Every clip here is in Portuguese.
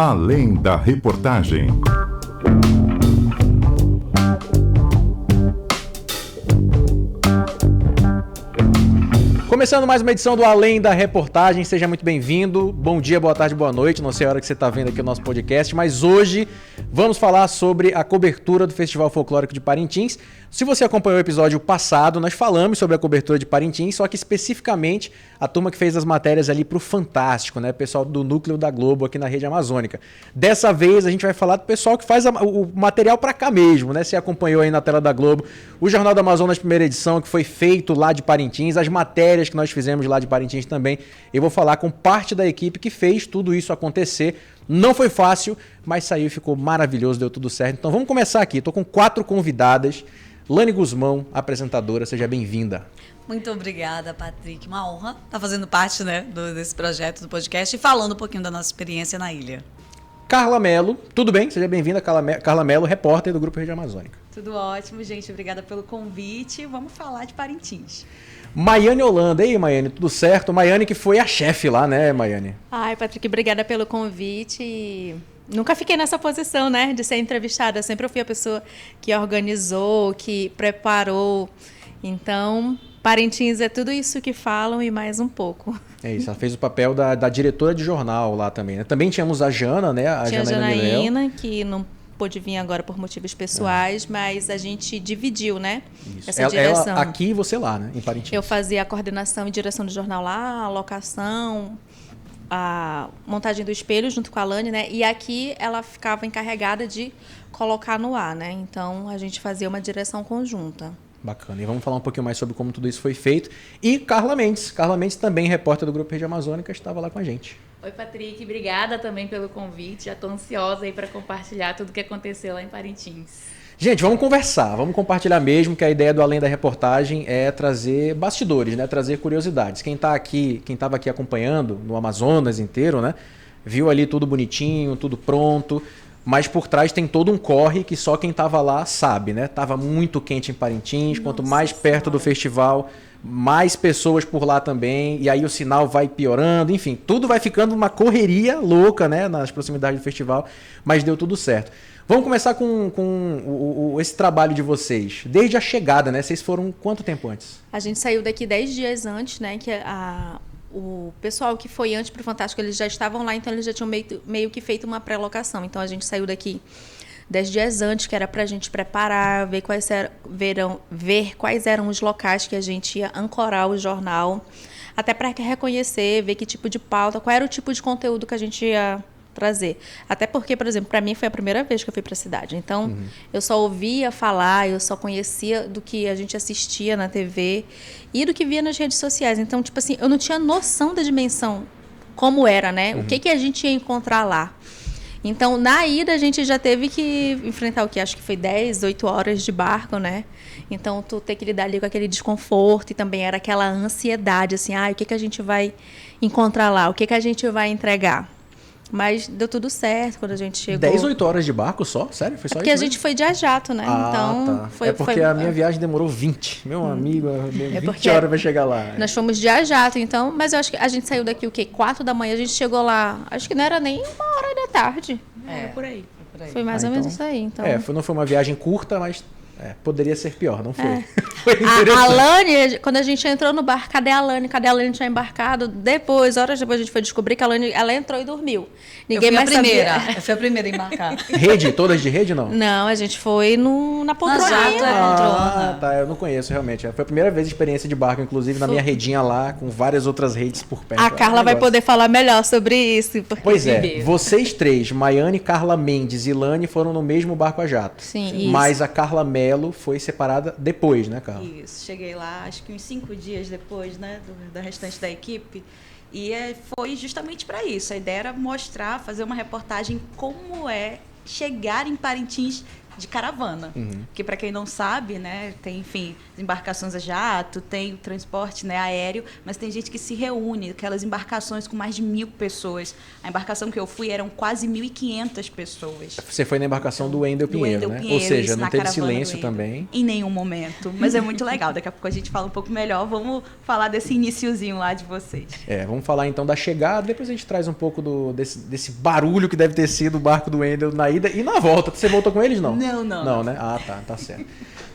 Além da reportagem. Começando mais uma edição do Além da Reportagem, seja muito bem-vindo. Bom dia, boa tarde, boa noite. Não sei a hora que você está vendo aqui o nosso podcast, mas hoje vamos falar sobre a cobertura do Festival Folclórico de Parintins. Se você acompanhou o episódio passado, nós falamos sobre a cobertura de Parintins, só que especificamente a turma que fez as matérias ali para o Fantástico, né? Pessoal do Núcleo da Globo aqui na Rede Amazônica. Dessa vez a gente vai falar do pessoal que faz o material para cá mesmo, né? Você acompanhou aí na tela da Globo o Jornal do Amazonas, primeira edição, que foi feito lá de Parintins, as matérias que nós fizemos lá de Parintins também. Eu vou falar com parte da equipe que fez tudo isso acontecer. Não foi fácil, mas saiu e ficou maravilhoso, deu tudo certo. Então vamos começar aqui. Estou com 4 convidadas. Lani Guzmão, apresentadora, seja bem-vinda. Muito obrigada, Patrick. Uma honra estar fazendo parte, né, desse projeto do podcast e falando um pouquinho da nossa experiência na ilha. Carla Mello, tudo bem? Seja bem-vinda, Carla Mello, repórter do Grupo Rede Amazônica. Tudo ótimo, gente. Obrigada pelo convite. Vamos falar de Parintins. Maiane Holanda. E aí, Maiane, tudo certo? Maiane que foi a chefe lá, né, Maiane? Ai, Patrick, obrigada pelo convite. Nunca fiquei nessa posição, né, de ser entrevistada. Sempre eu fui a pessoa que organizou, que preparou. Então, Parintins é tudo isso que falam e mais um pouco. É isso, ela fez o papel da diretora de jornal lá também, né? Também tínhamos a Jana, né? Tinha a Janaína, que não pôde vir agora por motivos pessoais, mas a gente dividiu, né? Isso. Essa direção. Ela aqui e você lá, né? Em Parintins. Eu fazia a coordenação e direção do jornal lá, a locação, a montagem do espelho junto com a Lani, né? E aqui ela ficava encarregada de colocar no ar, né? Então a gente fazia uma direção conjunta. Bacana. E vamos falar um pouquinho mais sobre como tudo isso foi feito. E Carla Mendes. Carla Mendes também, repórter do Grupo Rede Amazônica, estava lá com a gente. Oi, Patrick. Obrigada também pelo convite. Já estou ansiosa aí para compartilhar tudo o que aconteceu lá em Parintins. Gente, vamos conversar, vamos compartilhar mesmo, que a ideia do Além da Reportagem é trazer bastidores, né? Trazer curiosidades. Quem estava aqui acompanhando no Amazonas inteiro, né? Viu ali tudo bonitinho, tudo pronto. Mas por trás tem todo um corre que só quem estava lá sabe, né? Tava muito quente em Parintins, quanto mais perto do festival, mais pessoas por lá também, e aí o sinal vai piorando, enfim, tudo vai ficando uma correria louca, né? Nas proximidades do festival, mas deu tudo certo. Vamos começar com esse trabalho de vocês, desde a chegada, né? Vocês foram quanto tempo antes? A gente saiu daqui 10 dias antes, né? Que o pessoal que foi antes para o Fantástico, eles já estavam lá, então eles já tinham meio que feito uma pré-locação. Então a gente saiu daqui 10 dias antes, que era para a gente preparar, ver quais eram os locais que a gente ia ancorar o jornal, até para reconhecer, ver que tipo de pauta, qual era o tipo de conteúdo que a gente ia trazer. Até porque, por exemplo, para mim foi a primeira vez que eu fui para a cidade. Então, eu só ouvia falar, eu só conhecia do que a gente assistia na TV e do que via nas redes sociais. Então, tipo assim, eu não tinha noção da dimensão como era, né? O que a gente ia encontrar lá. Então, na ida, a gente já teve que enfrentar o que? Acho que foi 10, 8 horas de barco, né? Então, tu ter que lidar ali com aquele desconforto e também era aquela ansiedade, assim, o que a gente vai encontrar lá? O que a gente vai entregar? Mas deu tudo certo quando a gente chegou. 10, 8 horas de barco só? Sério? Foi só porque isso? Porque a gente foi de a jato, né? Então, tá. foi, porque a minha viagem demorou 20. Meu amigo, 20 é horas vai chegar lá. Nós fomos de a jato, então. Mas eu acho que a gente saiu daqui, 4 da manhã, a gente chegou lá. Acho que não era nem 1h da tarde. Por aí. Foi mais ou menos isso aí. Então. Não foi uma viagem curta, mas poderia ser pior, não foi? Foi a Lani, quando a gente entrou no barco, cadê a Lani? Cadê a Lani? Tinha embarcado. Horas depois, a gente foi descobrir que a Lani, ela entrou e dormiu. Ninguém mais sabia. Eu fui a primeira a embarcar. Rede? Todas de rede, não? Não, a gente foi na poltroninha. Tá, eu não conheço realmente. Foi a primeira vez experiência de barco, inclusive na minha redinha lá, com várias outras redes por perto. A Carla vai poder falar melhor sobre isso. Pois é, vocês três, Maiane, Carla Mendes e Lani, foram no mesmo barco a jato. Sim, isso. Mas a Carla Mello foi separada depois, né, Carla? Isso, cheguei lá, acho que uns 5 dias depois, né, da restante da equipe. E foi justamente para isso. A ideia era mostrar, fazer uma reportagem como é chegar em Parintins de caravana. Porque, para quem não sabe, né, tem, enfim, embarcações a jato, tem o transporte, né, aéreo, mas tem gente que se reúne, aquelas embarcações com mais de 1.000 pessoas. A embarcação que eu fui eram quase 1.500 pessoas. Você foi na embarcação do Wendel Pinheiro, né? Ou seja, não teve silêncio também. Em nenhum momento. Mas é muito legal. Daqui a pouco a gente fala um pouco melhor. Vamos falar desse iniciozinho lá de vocês. Vamos falar então da chegada, depois a gente traz um pouco desse barulho que deve ter sido o barco do Wendel na ida e na volta. Você voltou com eles, não? Não. Não, né? Ah, tá certo.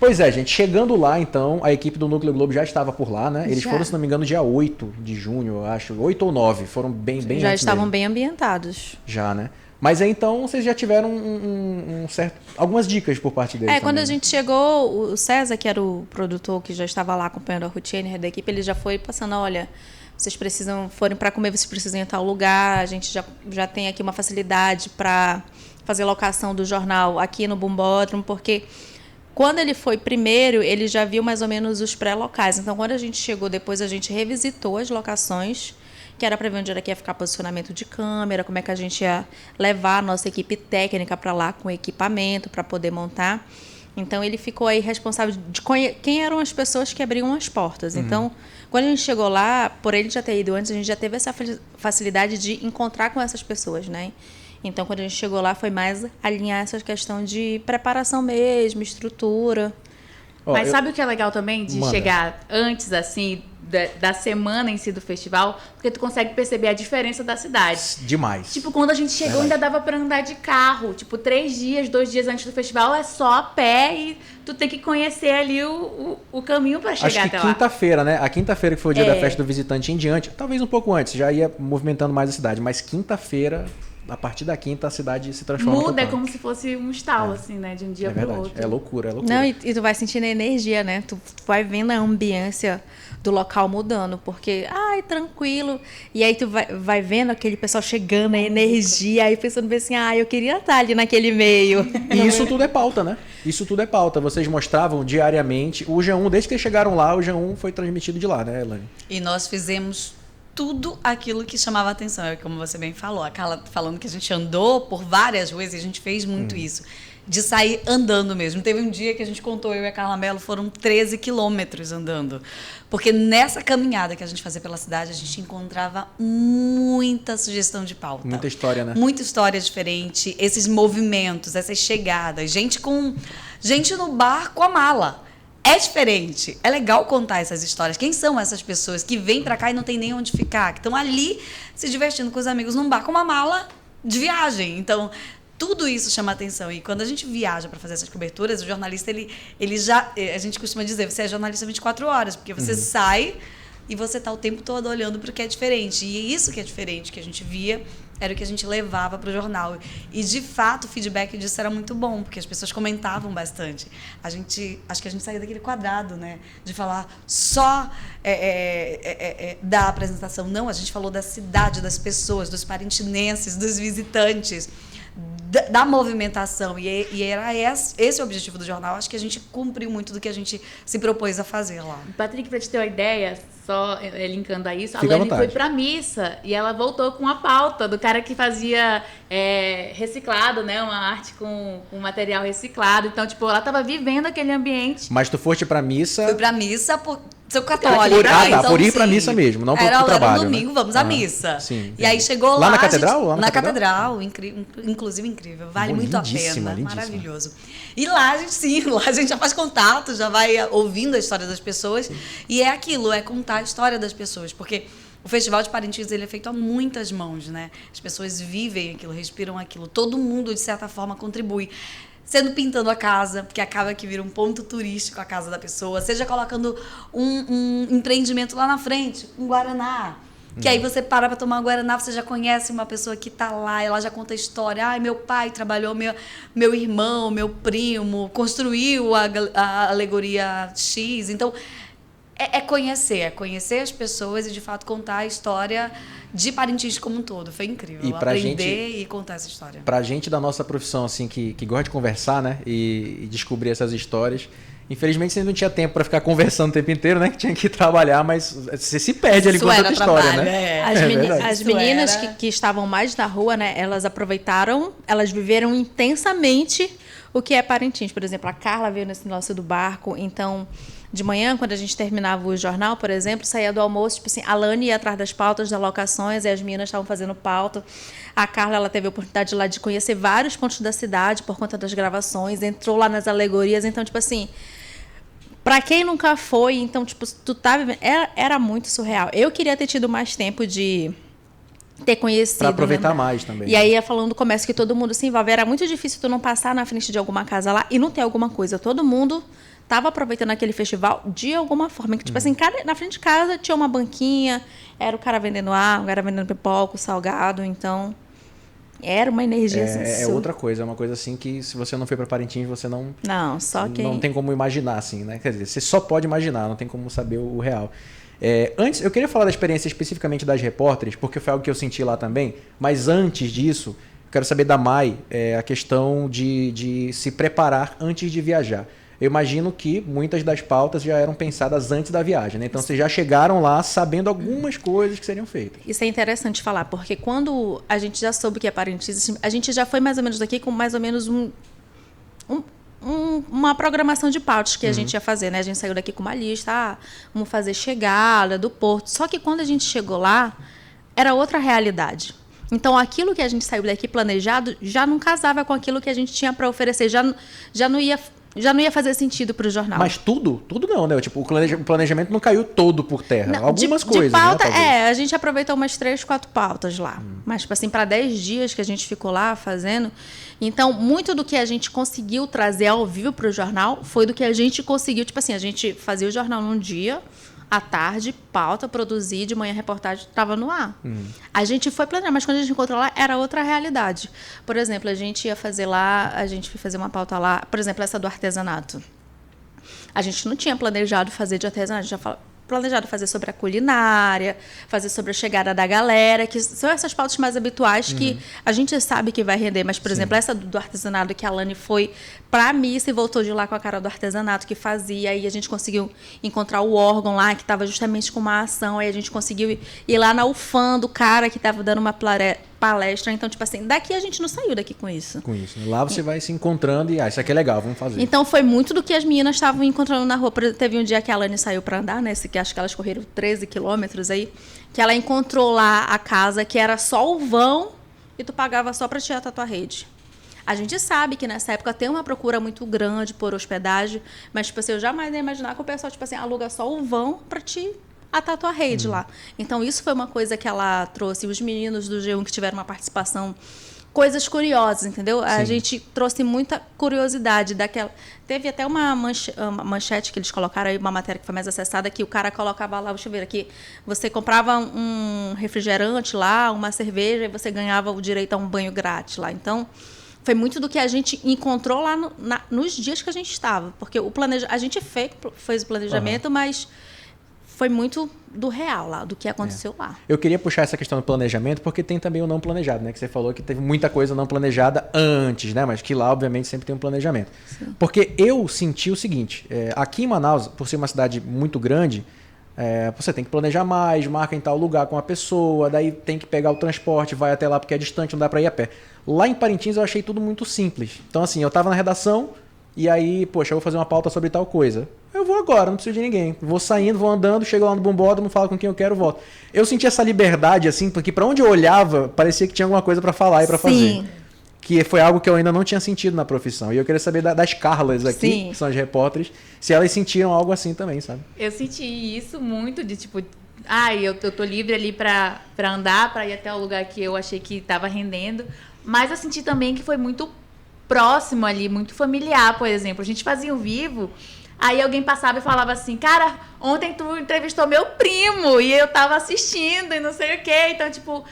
Pois é, gente, chegando lá então, a equipe do Núcleo Globo já estava por lá, né? Eles foram, se não me engano, dia 8 de junho, eu acho. 8 ou 9, foram bem Já antes estavam mesmo. bem ambientados. Já, né? Mas aí então vocês já tiveram algumas dicas por parte deles. Quando também, a gente chegou, o César, que era o produtor que já estava lá acompanhando a routine da equipe, ele já foi passando, olha, vocês forem para comer, vocês precisam ir em tal lugar, a gente já tem aqui uma facilidade para fazer locação do jornal aqui no Bombódromo, porque quando ele foi primeiro, ele já viu mais ou menos os pré-locais. Então, quando a gente chegou depois, a gente revisitou as locações, que era para ver onde era que ia ficar posicionamento de câmera, como é que a gente ia levar a nossa equipe técnica para lá com equipamento, para poder montar. Então, ele ficou aí responsável de quem eram as pessoas que abriam as portas. Então, quando a gente chegou lá, por ele já ter ido antes, a gente já teve essa facilidade de encontrar com essas pessoas, né? Então, quando a gente chegou lá, foi mais alinhar essa questão de preparação mesmo, estrutura. Mas sabe o que é legal também de chegar antes, assim, da semana em si do festival? Porque tu consegue perceber a diferença da cidade. Demais. Tipo, quando a gente chegou, ainda dava pra andar de carro. Tipo, 2 dias antes do festival é só a pé e tu tem que conhecer ali o caminho pra chegar até lá. Acho que quinta-feira, né? A quinta-feira que foi o dia da festa do visitante em diante, talvez um pouco antes, já ia movimentando mais a cidade. Mas quinta-feira, a partir da quinta, a cidade se transforma. Muda, é como se fosse um estalo, assim, né? De um dia pro outro. É loucura. Não, e tu vai sentindo a energia, né? Tu vai vendo a ambiência do local mudando, porque, tranquilo. E aí tu vai vendo aquele pessoal chegando, a energia, aí pensando assim, eu queria estar ali naquele meio. E isso tudo é pauta, né? Isso tudo é pauta. Vocês mostravam diariamente. O G1, desde que chegaram lá, o G1 foi transmitido de lá, né, Elaine? E nós fizemos tudo aquilo que chamava a atenção. É como você bem falou, a Carla falando que a gente andou por várias ruas e a gente fez muito isso. De sair andando mesmo. Teve um dia que a gente contou, eu e a Carla Mello, foram 13 quilômetros andando. Porque nessa caminhada que a gente fazia pela cidade, a gente encontrava muita sugestão de pauta. Muita história, né? Muita história diferente, esses movimentos, essas chegadas. Gente no bar com a mala. É diferente. É legal contar essas histórias. Quem são essas pessoas que vêm pra cá e não tem nem onde ficar? Que estão ali se divertindo com os amigos num bar com uma mala de viagem. Então, tudo isso chama atenção. E quando a gente viaja para fazer essas coberturas, o jornalista, ele já... A gente costuma dizer, você é jornalista 24 horas, porque você sai e você está o tempo todo olhando para o que é diferente. E isso que é diferente, que a gente via, era o que a gente levava para o jornal. E, de fato, o feedback disso era muito bom, porque as pessoas comentavam bastante. Acho que a gente saía daquele quadrado, né? De falar só da apresentação. Não, a gente falou da cidade, das pessoas, dos parintinenses, dos visitantes, da movimentação. E era esse o objetivo do jornal. Acho que a gente cumpriu muito do que a gente se propôs a fazer lá. Patrick, pra te ter uma ideia, só linkando a isso, Fica a Lani foi pra missa e ela voltou com a pauta do cara que fazia reciclado, né? Uma arte com material reciclado. Então, tipo, ela tava vivendo aquele ambiente. Mas tu foste pra missa... Fui pra missa sou católica. Então, por ir sim, pra missa mesmo, não pro era trabalho. Era um domingo, né? vamos à missa. Sim, e aí chegou lá lá... na catedral? Na catedral, inclusive incrível. Vale muito a pena. Lindíssima. Maravilhoso. E lá a gente já faz contato, já vai ouvindo a história das pessoas. Sim. E é aquilo, é contar a história das pessoas. Porque o Festival de Parintins, ele é feito a muitas mãos, né? As pessoas vivem aquilo, respiram aquilo. Todo mundo, de certa forma, contribui. Sendo pintando a casa, porque acaba que vira um ponto turístico a casa da pessoa, seja colocando um empreendimento lá na frente, um Guaraná, que aí você para tomar um Guaraná, você já conhece uma pessoa que está lá, ela já conta a história, meu pai trabalhou, meu irmão, meu primo, construiu a alegoria X, então é conhecer as pessoas e de fato contar a história de Parintins como um todo. Foi incrível. E aprender e contar essa história. Pra gente da nossa profissão, assim, que gosta de conversar, né? E descobrir essas histórias. Infelizmente, você não tinha tempo para ficar conversando o tempo inteiro, né? Que tinha que trabalhar, mas você se perde ali com tanta história, né? As meninas que estavam mais na rua, né? Elas aproveitaram, elas viveram intensamente o que é Parintins. Por exemplo, a Carla veio nesse negócio do barco, então, de manhã, quando a gente terminava o jornal, por exemplo, saía do almoço, tipo assim, a Lani ia atrás das pautas, das locações, e as meninas estavam fazendo pauta. A Carla, ela teve a oportunidade lá de conhecer vários pontos da cidade por conta das gravações, entrou lá nas alegorias, então, tipo assim, pra quem nunca foi, então, tipo, tu tá vivendo, era muito surreal. Eu queria ter tido mais tempo de ter conhecido. Pra aproveitar né? mais também. E aí, falando do comércio que todo mundo se envolve, era muito difícil tu não passar na frente de alguma casa lá e não ter alguma coisa. Todo mundo tava aproveitando aquele festival de alguma forma. Que, tipo assim, na frente de casa tinha uma banquinha, era o cara vendendo água, era vendendo pipoca, salgado, então era uma energia assim. É outra coisa, é uma coisa assim que se você não foi pra Parintins, você não... Não, só quem... Não tem como imaginar, assim, né? Quer dizer, você só pode imaginar, não tem como saber o real. Antes, eu queria falar da experiência especificamente das repórteres, porque foi algo que eu senti lá também, mas antes disso, eu quero saber da Mai, a questão de se preparar antes de viajar. Eu imagino que muitas das pautas já eram pensadas antes da viagem, né? Então vocês já chegaram lá sabendo algumas coisas que seriam feitas. Isso é interessante falar, porque quando a gente já soube que é Parintins, a gente já foi mais ou menos daqui com mais ou menos uma programação de pautas que a gente ia fazer, né? A gente saiu daqui com uma lista, vamos fazer chegada do porto. Só que quando a gente chegou lá, era outra realidade. Então, aquilo que a gente saiu daqui planejado já não casava com aquilo que a gente tinha para oferecer, já não ia fazer sentido para o jornal. Mas tudo não, né? Tipo, o planejamento não caiu todo por terra. Não, algumas de coisas, pauta, né? a gente aproveitou umas 3, 4 pautas lá. Mas, tipo assim, para 10 dias que a gente ficou lá fazendo. Então, muito do que a gente conseguiu trazer ao vivo para o jornal foi do que a gente conseguiu. Tipo assim, a gente fazia o jornal num dia, à tarde, pauta, produzir, de manhã reportagem, estava no ar. A gente foi planejar, mas quando a gente encontrou lá, era outra realidade. Por exemplo, a gente ia fazer lá, a gente foi fazer uma pauta lá, por exemplo, essa do artesanato. A gente não tinha planejado fazer de artesanato, a gente já planejado fazer sobre a culinária, fazer sobre a chegada da galera, que são essas pautas mais habituais que a gente sabe que vai render. Mas, por exemplo, essa do artesanato, que a Lani foi para a missa e voltou de lá com a cara do artesanato que fazia, aí a gente conseguiu encontrar o órgão lá, que estava justamente com uma ação, aí a gente conseguiu ir lá na UFAM do cara que estava dando uma palestra. Então, tipo assim, daqui a gente não saiu daqui com isso. Com isso. Lá você vai se encontrando e, isso aqui é legal, vamos fazer. Então, foi muito do que as meninas estavam encontrando na rua. Teve um dia que a Lani saiu para andar, né? Que acho que elas correram 13 quilômetros aí, que ela encontrou lá a casa que era só o vão e tu pagava só para tirar a tua rede. A gente sabe que nessa época tem uma procura muito grande por hospedagem, mas, tipo assim, eu jamais ia imaginar que o pessoal, tipo assim, aluga só o vão para te atar a tua rede lá. Então, isso foi uma coisa que ela trouxe. Os meninos do G1 que tiveram uma participação, coisas curiosas, entendeu? Sim. A gente trouxe muita curiosidade daquela... Teve até uma manchete que eles colocaram aí, uma matéria que foi mais acessada, que o cara colocava lá, deixa eu ver aqui, você comprava um refrigerante lá, uma cerveja, e você ganhava o direito a um banho grátis lá. Então, foi muito do que a gente encontrou lá nos dias que a gente estava. Porque a gente fez o planejamento, mas foi muito do real lá, do que aconteceu lá. Eu queria puxar essa questão do planejamento, porque tem também o não planejado, né? Que você falou que teve muita coisa não planejada antes, né? Mas que lá, obviamente, sempre tem um planejamento. Sim. Porque eu senti o seguinte, aqui em Manaus, por ser uma cidade muito grande, você tem que planejar mais, marca em tal lugar com a pessoa, daí tem que pegar o transporte, vai até lá porque é distante, não dá para ir a pé. Lá em Parintins eu achei tudo muito simples. Então assim, eu tava na redação e aí, poxa, eu vou fazer uma pauta sobre tal coisa. Eu vou agora, não preciso de ninguém. Vou saindo, vou andando, chego lá no bombódromo, falo com quem eu quero, volto. Eu senti essa liberdade assim, porque para onde eu olhava, parecia que tinha alguma coisa para falar e para fazer. Que foi algo que eu ainda não tinha sentido na profissão. E eu queria saber das Carlas aqui, Sim. que são as repórteres, se elas sentiram algo assim também, sabe? Eu senti isso muito, de tipo, eu tô livre ali pra andar, pra ir até o lugar que eu achei que tava rendendo. Mas eu senti também que foi muito próximo ali, muito familiar, por exemplo. A gente fazia um vivo, aí alguém passava e falava assim, cara, ontem tu entrevistou meu primo, e eu tava assistindo e não sei o quê. Então, tipo...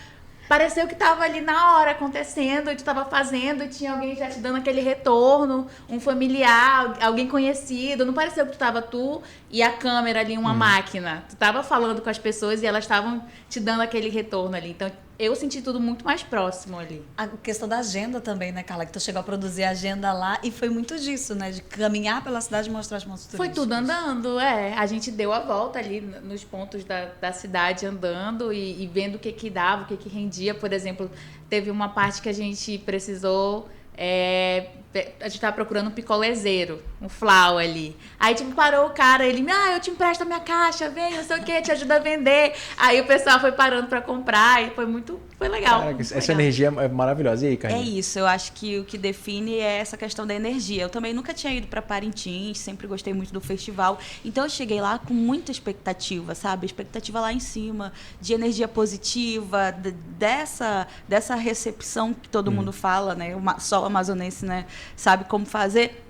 pareceu que estava ali na hora acontecendo, e tu estava fazendo, e tinha alguém já te dando aquele retorno, um familiar, alguém conhecido. Não pareceu que tu e a câmera ali, uma máquina. Tu estava falando com as pessoas e elas estavam te dando aquele retorno ali. Então, eu senti tudo muito mais próximo ali. A questão da agenda também, né, Carla? Que tu chegou a produzir a agenda lá e foi muito disso, né? De caminhar pela cidade e mostrar os pontos turísticos. Foi tudo andando, A gente deu a volta ali nos pontos da cidade andando e vendo o que dava, o que rendia. Por exemplo, teve uma parte que a gente precisou a gente tava procurando um picolézeiro, um flau ali. Aí, tipo, parou o cara, ele, eu te empresto a minha caixa, vem, não sei o quê, te ajuda a vender. Aí o pessoal foi parando pra comprar e foi legal. Caraca, muito essa legal. energia é maravilhosa. E aí, Carlinhos? É isso, eu acho que o que define é essa questão da energia. Eu também nunca tinha ido para Parintins, sempre gostei muito do festival. Então eu cheguei lá com muita expectativa, sabe? Expectativa lá em cima, de energia positiva, dessa recepção que todo mundo fala, né? O solo amazonense, né, sabe como fazer.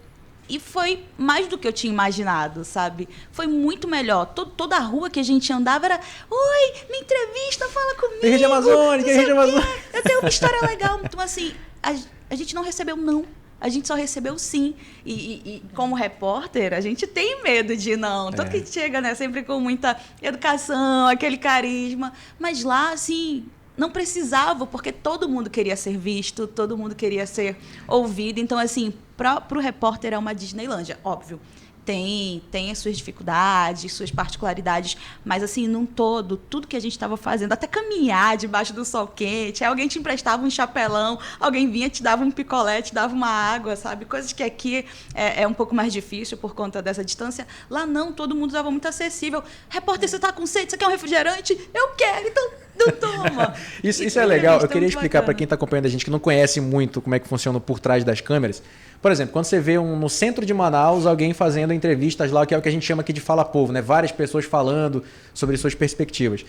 E foi mais do que eu tinha imaginado, sabe? Foi muito melhor. Toda a rua que a gente andava era: oi, me entrevista, fala comigo. Rede Amazônica, não sei Rede o quê. Amazônica. Eu tenho uma história legal. Então, assim, a gente não recebeu não. A gente só recebeu sim. E como repórter, a gente tem medo de não. Tanto que a gente chega, né, sempre com muita educação, aquele carisma. Mas lá, assim, não precisava, porque todo mundo queria ser visto, todo mundo queria ser ouvido. Então, assim, para o repórter é uma Disneylândia, óbvio. Tem as suas dificuldades, suas particularidades, mas assim, num todo, tudo que a gente estava fazendo, até caminhar debaixo do sol quente, aí alguém te emprestava um chapelão, alguém vinha, te dava um picolé, te dava uma água, sabe? Coisas que aqui é um pouco mais difícil por conta dessa distância. Lá não, todo mundo estava muito acessível. Repórter, você está com sede? Você quer um refrigerante? Eu quero, então não toma. Isso é legal. Eu queria muito explicar para bacana. quem está acompanhando a gente que não conhece muito como é que funciona por trás das câmeras. Por exemplo, quando você vê no centro de Manaus alguém fazendo entrevistas lá, que é o que a gente chama aqui de Fala Povo, né? Várias pessoas falando sobre suas perspectivas.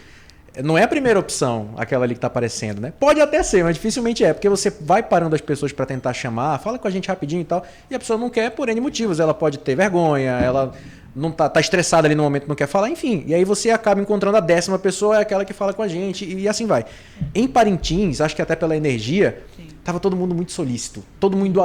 Não é a primeira opção aquela ali que está aparecendo, né? Pode até ser, mas dificilmente é, porque você vai parando as pessoas para tentar chamar, fala com a gente rapidinho e tal, e a pessoa não quer por N motivos. Ela pode ter vergonha, ela não tá estressada ali no momento, não quer falar, enfim. E aí você acaba encontrando a 10ª pessoa, é aquela que fala com a gente, e assim vai. Em Parintins, acho que até pela energia, tava todo mundo muito solícito, todo mundo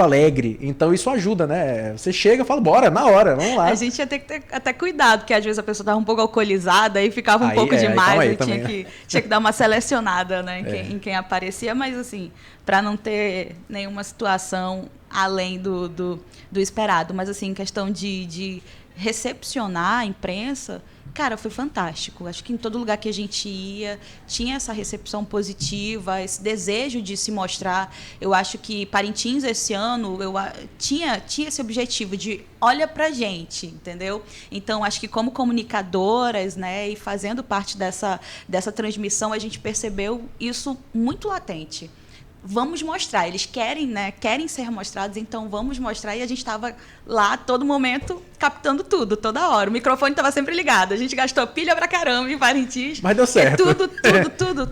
alegre. Então isso ajuda, né? Você chega e fala, bora, na hora, vamos lá. A gente ia ter que ter até cuidado, porque às vezes a pessoa estava um pouco alcoolizada e ficava um Aí, pouco demais. aí E também, tinha que dar uma selecionada, né, em quem aparecia, mas assim, para não ter nenhuma situação além do esperado. Mas assim, em questão de recepcionar a imprensa, cara, foi fantástico. Acho que em todo lugar que a gente ia, tinha essa recepção positiva, esse desejo de se mostrar. Eu acho que Parintins, esse ano, tinha esse objetivo de olha pra gente, entendeu? Então, acho que como comunicadoras, né, e fazendo parte dessa transmissão, a gente percebeu isso muito latente. Vamos mostrar, eles querem, né? Querem ser mostrados, então vamos mostrar. E a gente estava lá a todo momento captando tudo, toda hora. O microfone estava sempre ligado. A gente gastou pilha pra caramba em Parintins. Mas deu certo.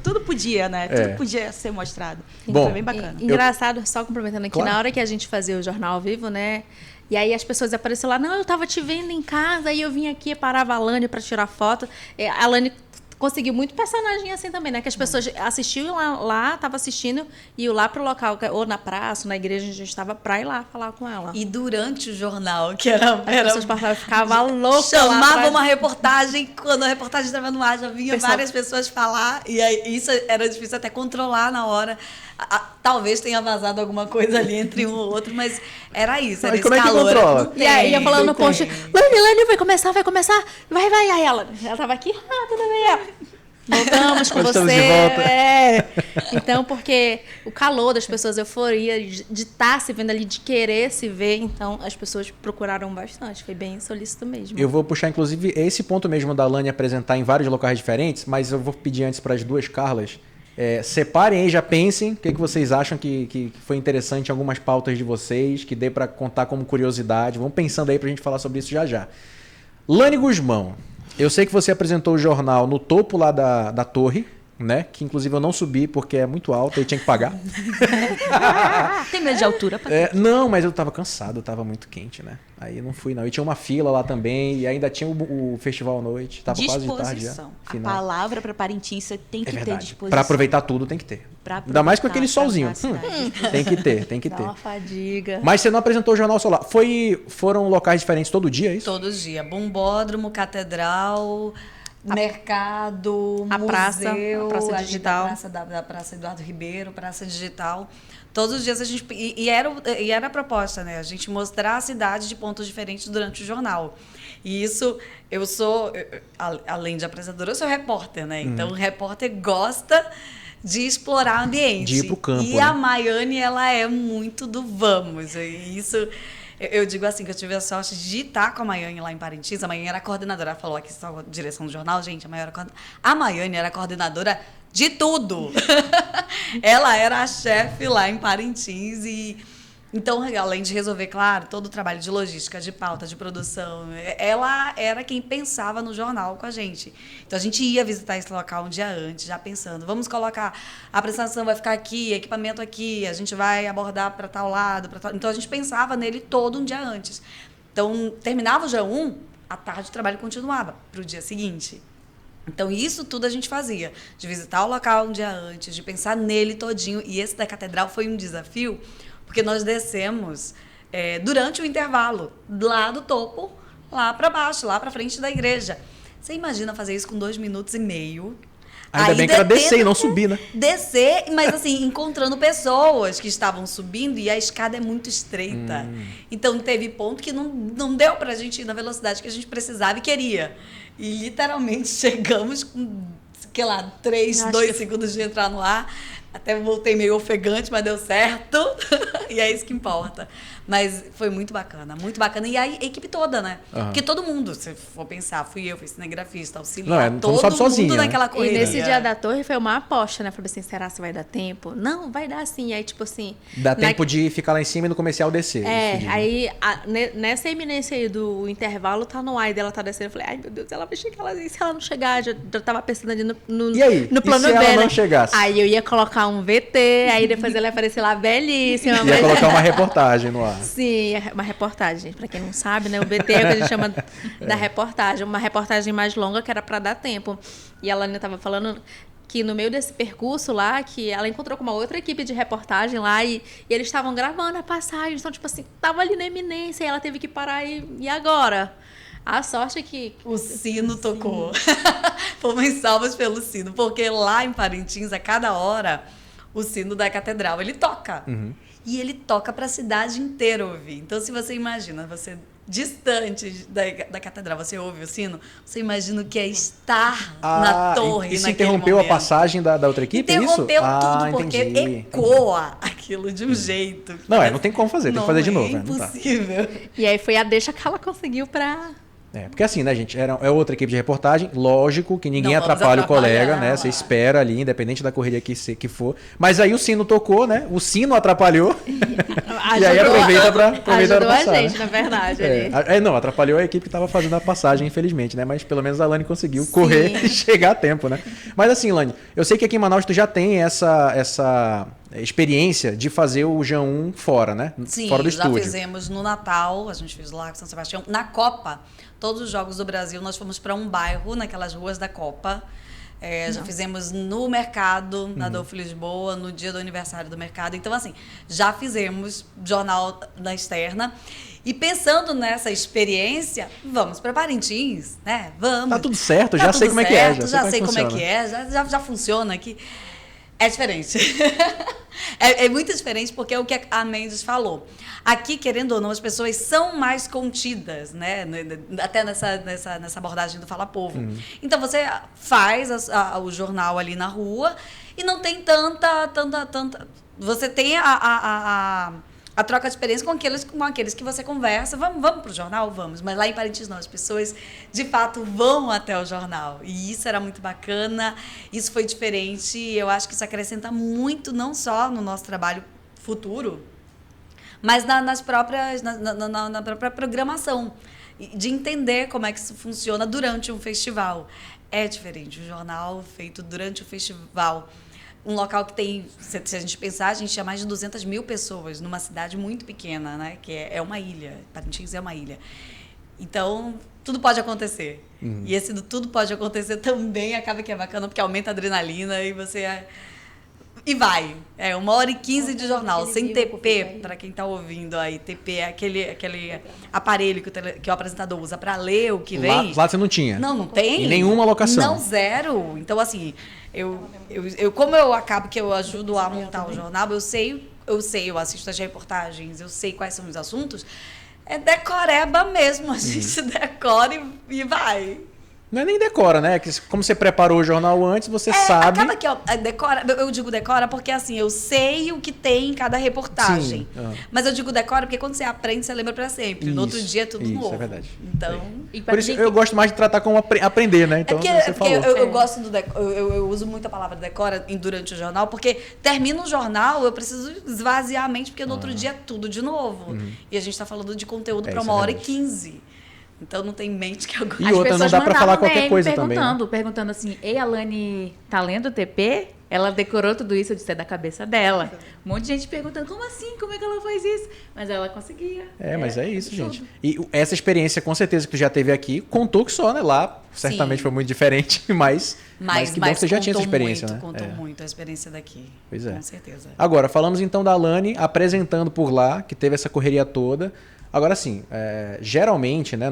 Tudo podia, né? Tudo podia ser mostrado. Bom, foi bem bacana. Engraçado, só complementando aqui, Claro. na hora que a gente fazia o jornal ao vivo, né? E aí as pessoas apareceram lá, não, eu tava te vendo em casa, e eu vim aqui, parava a Lani pra tirar foto. A Lani conseguiu muito personagem assim também, né? Que as pessoas assistiam lá, tava assistindo, e iam lá pro local, ou na praça, ou na igreja, a gente estava pra ir lá falar com ela. E durante o jornal, que era As pessoas passavam, ficavam loucas lá chamava atrás. uma reportagem, quando a reportagem estava no ar, já vinha Pessoal- várias pessoas falar, e aí isso era difícil até controlar na hora. Talvez tenha vazado alguma coisa ali entre um ou outro, mas era isso, era Mas esse como é que calor. controla? Não E aí, ia tem, falando não no post, tem. Lani, vai começar, vai. Aí ela tava aqui, tudo bem, ó. Voltamos com Estamos você. de volta. Então, porque o calor das pessoas, a euforia de estar se vendo ali, de querer se ver, então as pessoas procuraram bastante. Foi bem solícito mesmo. Eu vou puxar, inclusive, esse ponto mesmo da Lani apresentar em vários locais diferentes, mas eu vou pedir antes para as duas Carlas. Separem aí, já pensem o que vocês acham que foi interessante em algumas pautas de vocês, que dê para contar como curiosidade. Vamos pensando aí pra gente falar sobre isso já. Lani Gusmão, eu sei que você apresentou o jornal no topo lá da torre, né? Que inclusive eu não subi porque é muito alto e tinha que pagar. Tem medo de altura? Não, mas eu tava cansado, tava muito quente, né? Aí eu não fui, não. E tinha uma fila lá também, e ainda tinha o festival à noite. Tava quase de tarde já. Disposição. A Final. palavra para Parintins, você tem que ter Verdade. disposição. Pra aproveitar tudo tem que ter. Pra Ainda mais com aquele aproveitar, solzinho. pra ver a cidade. Tem que Dá ter. uma fadiga. Mas você não apresentou o Jornal Solar. Foram locais diferentes todo dia, é isso? Todo dia. Bombódromo, catedral, mercado, A museu, praça, a Praça ali Digital. da praça, da Praça Eduardo Ribeiro, Praça Digital. Todos os dias a gente... E era a proposta, né? A gente mostrar a cidade de pontos diferentes durante o jornal. E isso, além de apresentadora, eu sou repórter, né? Então, o repórter gosta de explorar o ambiente. De ir pro campo, E né? a Maiane, ela é muito do vamos. E isso, eu digo assim, que eu tive a sorte de estar com a Maiane lá em Parintins. A Maiane era a coordenadora. Ela falou aqui, só a direção do jornal, gente, a Maiane era a coordenadora de tudo. Ela era a chefe lá em Parintins e... Então, além de resolver, claro, todo o trabalho de logística, de pauta, de produção, ela era quem pensava no jornal com a gente. Então, a gente ia visitar esse local um dia antes, já pensando, vamos colocar, a apresentação vai ficar aqui, equipamento aqui, a gente vai abordar para tal lado, para tal... Então, a gente pensava nele todo um dia antes. Então, terminava o dia 1, à tarde o trabalho continuava para o dia seguinte. Então, isso tudo a gente fazia, de visitar o local um dia antes, de pensar nele todinho. E esse da Catedral foi um desafio, porque nós descemos durante o intervalo, lá do topo, lá para baixo, lá para frente da igreja. Você imagina fazer isso com 2 minutos e meio? Ainda bem que era descer e não subir, né? Descer, mas assim, encontrando pessoas que estavam subindo e a escada é muito estreita. Então, teve ponto que não deu pra gente ir na velocidade que a gente precisava e queria. E, literalmente, chegamos com, sei lá, 2 segundos de entrar no ar. Até voltei meio ofegante, mas deu certo. E é isso que importa. Mas foi muito bacana, muito bacana. E a equipe toda, né? Aham. Porque todo mundo, se for pensar, fui cinegrafista, auxiliar, Não todo sobe mundo sozinha, né? naquela E correria. nesse dia da torre foi uma aposta, né? Falei assim, será que vai dar tempo? Não, vai dar sim. Aí, tipo assim... Dá tempo de ficar lá em cima e no comercial descer. isso, Aí nessa iminência aí do intervalo, tá no ar e dela tá descendo. Eu falei, ai meu Deus, ela vai chegar lá. E se ela não chegar, já tava pensando ali no E aí? no plano E se B, ela não né? chegasse? Aí eu ia colocar um VT, aí depois ela ia aparecer lá belíssima. Ia mas- colocar uma reportagem no ar. Sim, uma reportagem, gente. Pra quem não sabe, né? O VT é o que a gente chama da reportagem. Uma reportagem mais longa que era pra dar tempo. E a Lani tava falando que no meio desse percurso lá, que ela encontrou com uma outra equipe de reportagem lá e eles estavam gravando a passagem. Então, tipo assim, tava ali na iminência e ela teve que parar e agora? A sorte é que... O sino tocou. Fomos salvos pelo sino, porque lá em Parintins, a cada hora, o sino da catedral, ele toca. E ele toca para a cidade inteira ouvir. Então, se você imagina, você distante da catedral, você ouve o sino, você imagina o que é estar na torre Isso naquele interrompeu momento. a passagem da outra equipe, é isso? Interrompeu tudo, porque entendi. ecoa aquilo de um jeito. Não, não tem como fazer, tem que fazer de novo. É né? Não tá. impossível. E aí foi a deixa que ela conseguiu pra... Porque assim, né, gente? É outra equipe de reportagem. Lógico que ninguém Não vamos atrapalha o colega, atrapalhar. né? Você espera ali, independente da correria que for. Mas aí o sino tocou, né? O sino atrapalhou. E aí aproveita pra Ajudou a passar, gente, né? na verdade. ali. Não, atrapalhou a equipe que estava fazendo a passagem, infelizmente, né? Mas pelo menos a Lani conseguiu correr e chegar a tempo, né? Mas assim, Lani, eu sei que aqui em Manaus tu já tem essa experiência de fazer o Jean 1 fora, né? Sim, fora do já estúdio. fizemos no Natal, a gente fez lá com São Sebastião. Na Copa, todos os jogos do Brasil, nós fomos para um bairro, naquelas ruas da Copa. Já fizemos no mercado, na Adolfo Lisboa, no dia do aniversário do mercado. Então, assim, já fizemos jornal na externa. E pensando nessa experiência, vamos para Parintins, né? Vamos. Tá tudo certo, Tá já sei tudo como é que é. certo, Já já sei como é que é, já funciona aqui. É diferente. É muito diferente porque é o que a Mendes falou. Aqui, querendo ou não, as pessoas são mais contidas, né? Até nessa abordagem do Fala Povo. Então, você faz o jornal ali na rua e não tem tanta... Você tem a troca de experiência com aqueles que você conversa. Vamos para o jornal? Vamos. Mas lá em Parintins não, as pessoas de fato vão até o jornal. E isso era muito bacana, isso foi diferente. Eu acho que isso acrescenta muito, não só no nosso trabalho futuro, mas na própria programação. De entender como é que isso funciona durante um festival. É diferente, um jornal feito durante o festival. Um local que tem, se a gente pensar, a gente tinha mais de 200 mil pessoas numa cidade muito pequena, né? Que é uma ilha. Parintins é uma ilha. Então, tudo pode acontecer. E esse do tudo pode acontecer também acaba que é bacana, porque aumenta a adrenalina e você... E vai. 1h15 de jornal, sem TP, para quem está ouvindo aí. TP é aquele aparelho que o apresentador usa para ler o que vem. Lá você não tinha? Não tem. Em nenhuma locação? Não, zero. Então, assim, como eu acabo que eu ajudo a montar o jornal, eu assisto as reportagens, eu sei quais são os assuntos, é decoreba mesmo, a gente decora e vai. Não é nem decora, né? Que como você preparou o jornal antes, você sabe. Acaba que, ó, decora, eu digo decora porque assim, eu sei o que tem em cada reportagem. Sim. Mas eu digo decora porque quando você aprende, você lembra pra sempre. No outro Isso, dia é tudo isso, novo. é verdade. Então. E Por isso eu gosto mais de tratar como aprender, né? Então, você falou. Eu gosto do eu uso muito a palavra decora durante o jornal, porque termina o jornal, eu preciso esvaziar a mente, porque no outro dia é tudo de novo. E a gente tá falando de conteúdo pra isso 1h15. Então não tem mente que aguente. E outra, não dá pra falar qualquer coisa também. Perguntando assim, ei, a Alane tá lendo o TP? Ela decorou tudo isso, eu disse, é da cabeça dela. Um monte de gente perguntando, como assim? Como é que ela faz isso? Mas ela conseguia. Mas é isso, gente. E essa experiência, com certeza, que tu já teve aqui, contou que só, né? Lá, certamente Sim. foi muito diferente, mas que bom que você já tinha essa experiência, muito, né? Contou muito a experiência daqui. Pois é. Com certeza. Agora, falamos então da Alane apresentando por lá, que teve essa correria toda. Agora, assim, geralmente, né,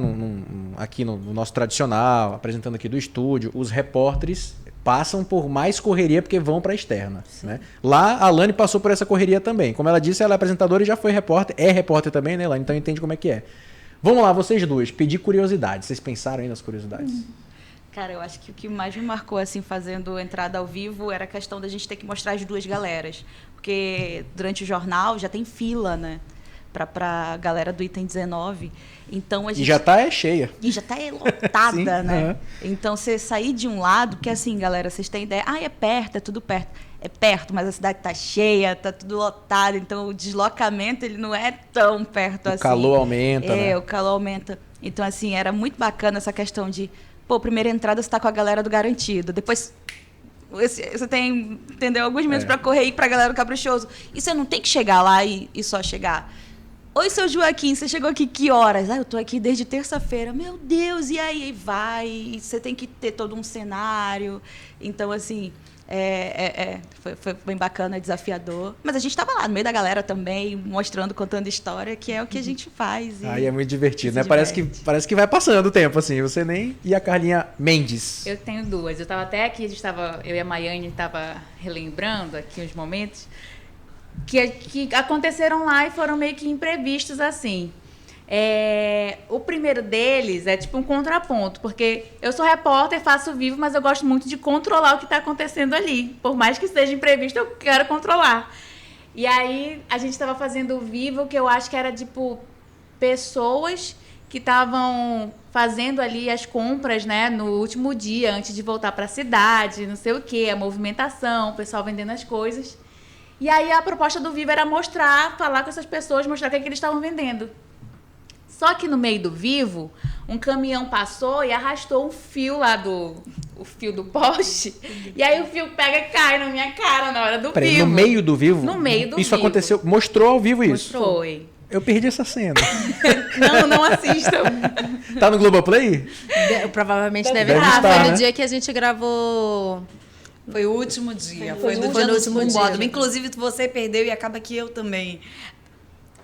aqui no nosso tradicional, apresentando aqui do estúdio, os repórteres passam por mais correria porque vão para a externa. Né? Lá, a Alane passou por essa correria também. Como ela disse, ela é apresentadora e já foi repórter. É repórter também, né, Alane? Então entende como é que é. Vamos lá, vocês duas, pedir curiosidades. Vocês pensaram aí nas curiosidades? Cara, eu acho que o que mais me marcou, assim, fazendo entrada ao vivo, era a questão da gente ter que mostrar as duas galeras. Porque durante o jornal já tem fila, né? Pra galera do Item 19. Então a gente... E já tá cheia. E já tá lotada, Sim, né? Então você sair de um lado, porque assim, galera, vocês têm ideia, é perto, é tudo perto. É perto, mas a cidade tá cheia, tá tudo lotado, então o deslocamento ele não é tão perto assim. O calor aumenta, né? O calor aumenta. Então, assim, era muito bacana essa questão de, primeira entrada você tá com a galera do Garantido, depois você tem, entendeu, alguns minutos para correr e ir pra galera do Caprichoso. E você não tem que chegar lá e só chegar. Oi, seu Joaquim, você chegou aqui que horas? Eu tô aqui desde terça-feira. Meu Deus, e aí? Vai, e você tem que ter todo um cenário. Então, assim, foi bem bacana, desafiador. Mas a gente estava lá, no meio da galera também, mostrando, contando história, que é o que a gente faz. Aí é muito divertido, né? Parece que vai passando o tempo, assim. Você nem... E a Carlinha Mendes? Eu tenho duas. Eu estava até aqui, eu e a Maiane estava relembrando aqui uns momentos que aconteceram lá e foram meio que imprevistos, assim. O primeiro deles é tipo um contraponto, porque eu sou repórter, faço vivo, mas eu gosto muito de controlar o que está acontecendo ali. Por mais que seja imprevisto, eu quero controlar. E aí, a gente estava fazendo o vivo, que eu acho que era, tipo, pessoas que estavam fazendo ali as compras, né, no último dia, antes de voltar para a cidade, não sei o quê, a movimentação, o pessoal vendendo as coisas. E aí, a proposta do vivo era falar com essas pessoas, mostrar o que eles estavam vendendo. Só que no meio do vivo, um caminhão passou e arrastou um fio lá o fio do poste. E aí o fio pega e cai na minha cara na hora do vivo. No meio do vivo? No meio do vivo. Isso aconteceu, mostrou ao vivo isso? Foi. Eu perdi essa cena. Não assistam. Tá no Globoplay? Provavelmente deve Deve estar. estar, Foi no né? dia que a gente gravou... Foi o último dia. Foi no no dia do último dia. Bombódromo. Inclusive, você perdeu e acaba que eu também.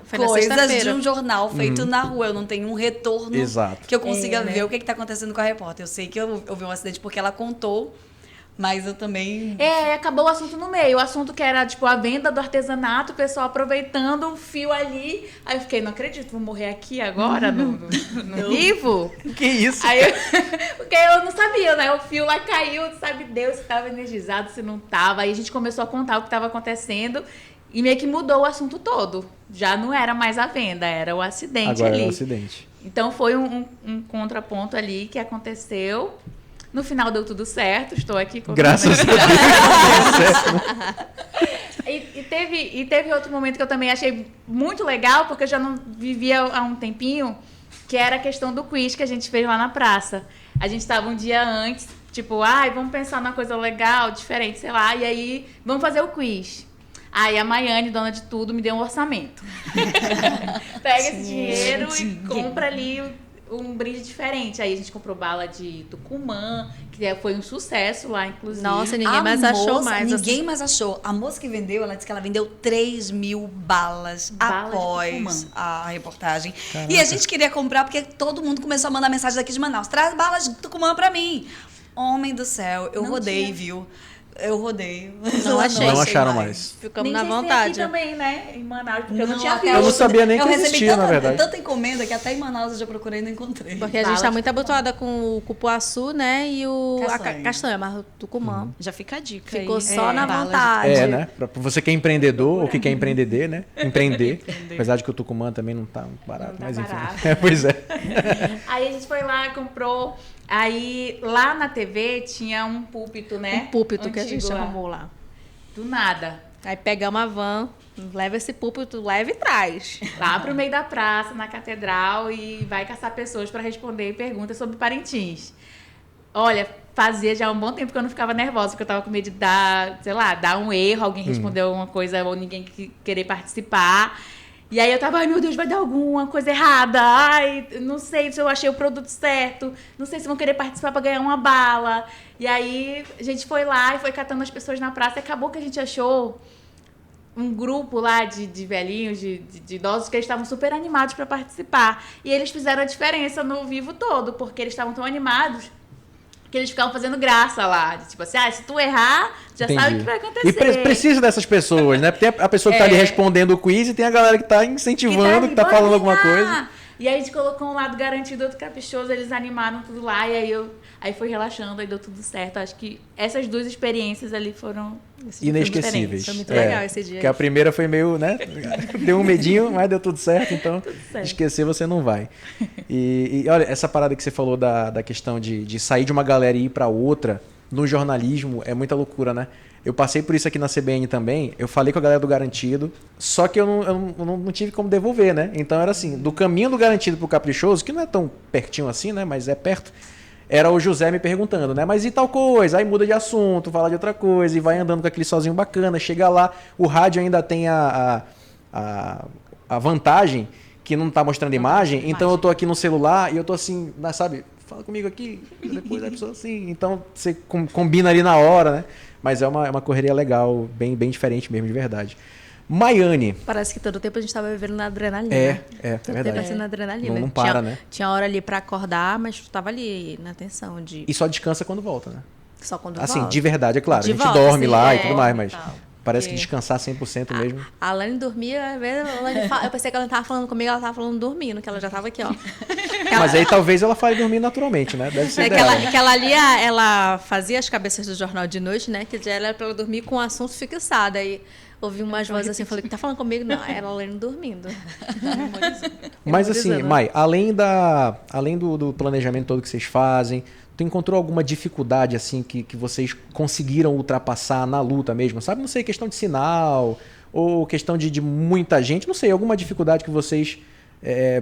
Foi na Coisas de sexta-feira. um jornal feito na rua. Eu não tenho um retorno Exato. que eu consiga ver o que está acontecendo com a repórter. Eu sei que eu vi um acidente porque ela contou, mas eu também... Acabou o assunto no meio. O assunto que era, tipo, a venda do artesanato, o pessoal aproveitando o fio ali. Aí eu fiquei, não acredito, vou morrer aqui agora, no vivo? Que isso? Aí porque eu não sabia, né? O fio lá caiu, sabe Deus se estava energizado, se não estava. Aí a gente começou a contar o que estava acontecendo e meio que mudou o assunto todo. Já não era mais a venda, era o acidente Agora ali. é o acidente. Então foi um contraponto ali que aconteceu. No final deu tudo certo, estou aqui com Graças a Deus. E teve outro momento que eu também achei muito legal, porque eu já não vivia há um tempinho, que era a questão do quiz que a gente fez lá na praça. A gente estava um dia antes, tipo, vamos pensar numa coisa legal, diferente, sei lá, e aí vamos fazer o quiz. Aí a Maiane, dona de tudo, me deu um orçamento. Pega esse dinheiro e compra ali um brinde diferente. Aí a gente comprou bala de Tucumã, que foi um sucesso lá, inclusive. Nossa, ninguém mais achou mais. Ninguém mais achou. A moça que vendeu, ela disse que ela vendeu 3.000 balas após a reportagem. Caraca. E a gente queria comprar porque todo mundo começou a mandar mensagem daqui de Manaus. Traz balas de Tucumã pra mim. Homem do céu, eu rodei, viu? Eu rodei. Não achei. Não acharam mais. Ficamos Nem na sei se tem vontade. aqui também, né? Em Manaus, porque eu não tinha até visto. Eu não hoje- sabia nem que eu recebi existia, na verdade. tanta encomenda que até em Manaus eu já procurei e não encontrei. Porque a gente tá muito habituada com o cupuaçu, né? E Castanha. a castanha, mas o tucumã Já fica a dica ficou aí. só na bala de- vontade. É, né? Pra você que é empreendedor, ou que quer empreender, né? Empreender. Apesar de que o Tucumã também não tá muito barato, Não tá mas enfim. barato. Pois é. Aí a gente foi lá, comprou. Aí lá na TV tinha um púlpito, né? Um púlpito que a gente Antigo lá. arrumou lá. Do nada. Aí pegamos a van, leva esse púlpito, leva e traz. Lá pro meio da praça, na catedral, e vai caçar pessoas para responder perguntas sobre Parintins. Olha, fazia já um bom tempo que eu não ficava nervosa, porque eu tava com medo de dar, sei lá, dar um erro, alguém responder alguma coisa ou ninguém querer participar. E aí eu tava, ai meu Deus, vai dar alguma coisa errada. Ai, não sei se eu achei o produto certo. Não sei se vão querer participar para ganhar uma bala. E aí a gente foi lá e foi catando as pessoas na praça. E acabou que a gente achou um grupo lá de velhinhos, de idosos, que eles estavam super animados para participar. E eles fizeram a diferença no vivo todo, porque eles estavam tão animados que eles ficavam fazendo graça lá. Tipo assim, se tu errar, já sabe o que vai acontecer. E precisa dessas pessoas, né? Porque tem a pessoa que tá ali respondendo o quiz e tem a galera que tá incentivando, que tá falando alguma coisa. E aí a gente colocou um lado garantido, outro caprichoso, eles animaram tudo lá, e aí foi relaxando, aí deu tudo certo. Acho que essas duas experiências ali foram Inesquecíveis. Foi muito legal esse dia. Porque a primeira foi meio, né? Deu um medinho, mas deu tudo certo, então certo. esquecer você não vai. E olha, essa parada que você falou da questão de sair de uma galera e ir pra outra, no jornalismo, é muita loucura, né? Eu passei por isso aqui na CBN também, eu falei com a galera do Garantido, só que eu não tive como devolver, né? Então era assim, do caminho do Garantido pro Caprichoso, que não é tão pertinho assim, né? Mas é perto, era o José me perguntando, né? Mas e tal coisa? Aí muda de assunto, fala de outra coisa, e vai andando com aquele sozinho bacana, chega lá, o rádio ainda tem a vantagem que não tá mostrando imagem, então eu tô aqui no celular e eu tô assim, sabe, fala comigo aqui, depois a pessoa assim, então você combina ali na hora, né? Mas é uma correria legal, bem diferente mesmo, de verdade. Maiane. Parece que todo tempo a gente tava vivendo na adrenalina. É Todo verdade. tempo assim na adrenalina. Não para, né? Tinha hora ali pra acordar, mas tu tava ali na tensão de... E só descansa quando volta, né? Só quando Assim, volta. de verdade, é claro. De a gente volta, dorme sim, lá e é, tudo mais, mas tal. parece que Porque- descansar 100% mesmo. A Alane dormia, às vezes, eu pensei que ela não tava falando comigo, ela tava falando dormindo, que ela já tava aqui, ó. Mas aí talvez ela fale dormir naturalmente, né? Deve ser É que dela. ela lia, ela fazia as cabeças do jornal de noite, né? Que já era pra ela dormir com o assunto fixado. Aí ouvi umas vozes assim, falei, tá falando comigo? Não, era ela lendo dormindo. Mas assim, memorizando. Mai, além do planejamento todo que vocês fazem, tu encontrou alguma dificuldade assim que vocês conseguiram ultrapassar na luta mesmo? Sabe, não sei, questão de sinal ou questão de muita gente, não sei, alguma dificuldade que vocês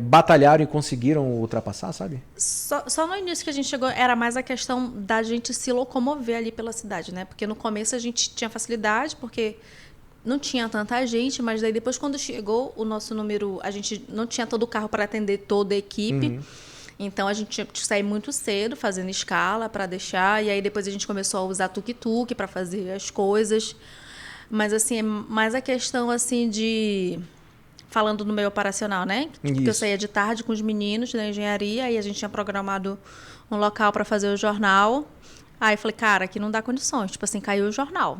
batalharam e conseguiram ultrapassar, sabe? Só no início que a gente chegou, era mais a questão da gente se locomover ali pela cidade, né? Porque no começo a gente tinha facilidade, porque não tinha tanta gente, mas daí depois quando chegou o nosso número, a gente não tinha todo o carro para atender toda a equipe. Então a gente tinha que sair muito cedo, fazendo escala para deixar, e aí depois a gente começou a usar tuk-tuk para fazer as coisas. Mas assim, é mais a questão assim de falando no meio operacional, né? Porque eu Isso. saía de tarde com os meninos da engenharia e a gente tinha programado um local para fazer o jornal. Aí eu falei, cara, aqui não dá condições. Tipo assim, caiu o jornal.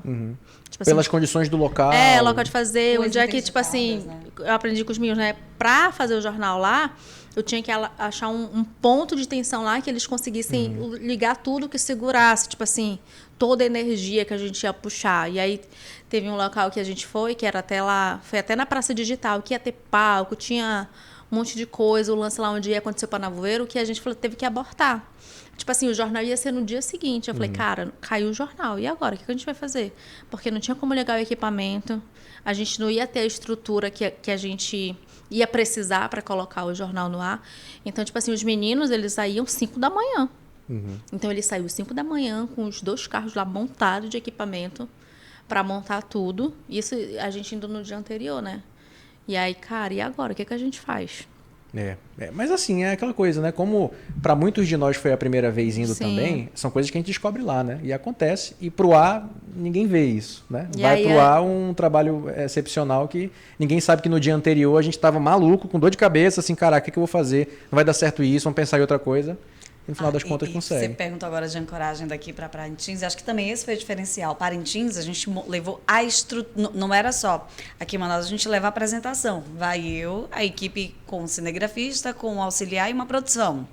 Tipo assim, Pelas condições do local. local de fazer, Coisas onde é que, tipo assim, interditadas, né? eu aprendi com os meninos, né? Pra fazer o jornal lá, eu tinha que achar um ponto de tensão lá que eles conseguissem ligar tudo que segurasse, tipo assim, toda a energia que a gente ia puxar. E aí teve um local que a gente foi, que era até lá, foi até na Praça Digital, que ia ter palco, tinha um monte de coisa, o lance lá onde ia acontecer o Panavoeiro, que a gente falou, teve que abortar. Tipo assim, o jornal ia ser no dia seguinte. Eu falei, cara, caiu o jornal. E agora? O que a gente vai fazer? Porque não tinha como ligar o equipamento. A gente não ia ter a estrutura que a gente ia precisar para colocar o jornal no ar. Então, tipo assim, os meninos, eles saíam 5 da manhã. Então, ele saiu 5 da manhã com os 2 carros lá montados de equipamento para montar tudo. Isso a gente indo no dia anterior, né? E aí, cara, e agora? O que a gente faz? Mas assim, é aquela coisa, né? Como para muitos de nós foi a primeira vez indo Sim. também, são coisas que a gente descobre lá, né? E acontece. E pro ar, ninguém vê isso, né? E Vai aí pro ar um trabalho excepcional que ninguém sabe que no dia anterior a gente tava maluco, com dor de cabeça, assim, caraca, o que eu vou fazer? Não vai dar certo isso, vamos pensar em outra coisa. e no final das contas Você consegue. pergunta agora de ancoragem daqui para Parintins, acho que também esse foi o diferencial. Parintins, a gente levou a estrutura, não era só. Aqui em Manaus a gente leva a apresentação. Vai eu, a equipe com o cinegrafista, com o auxiliar e uma produção.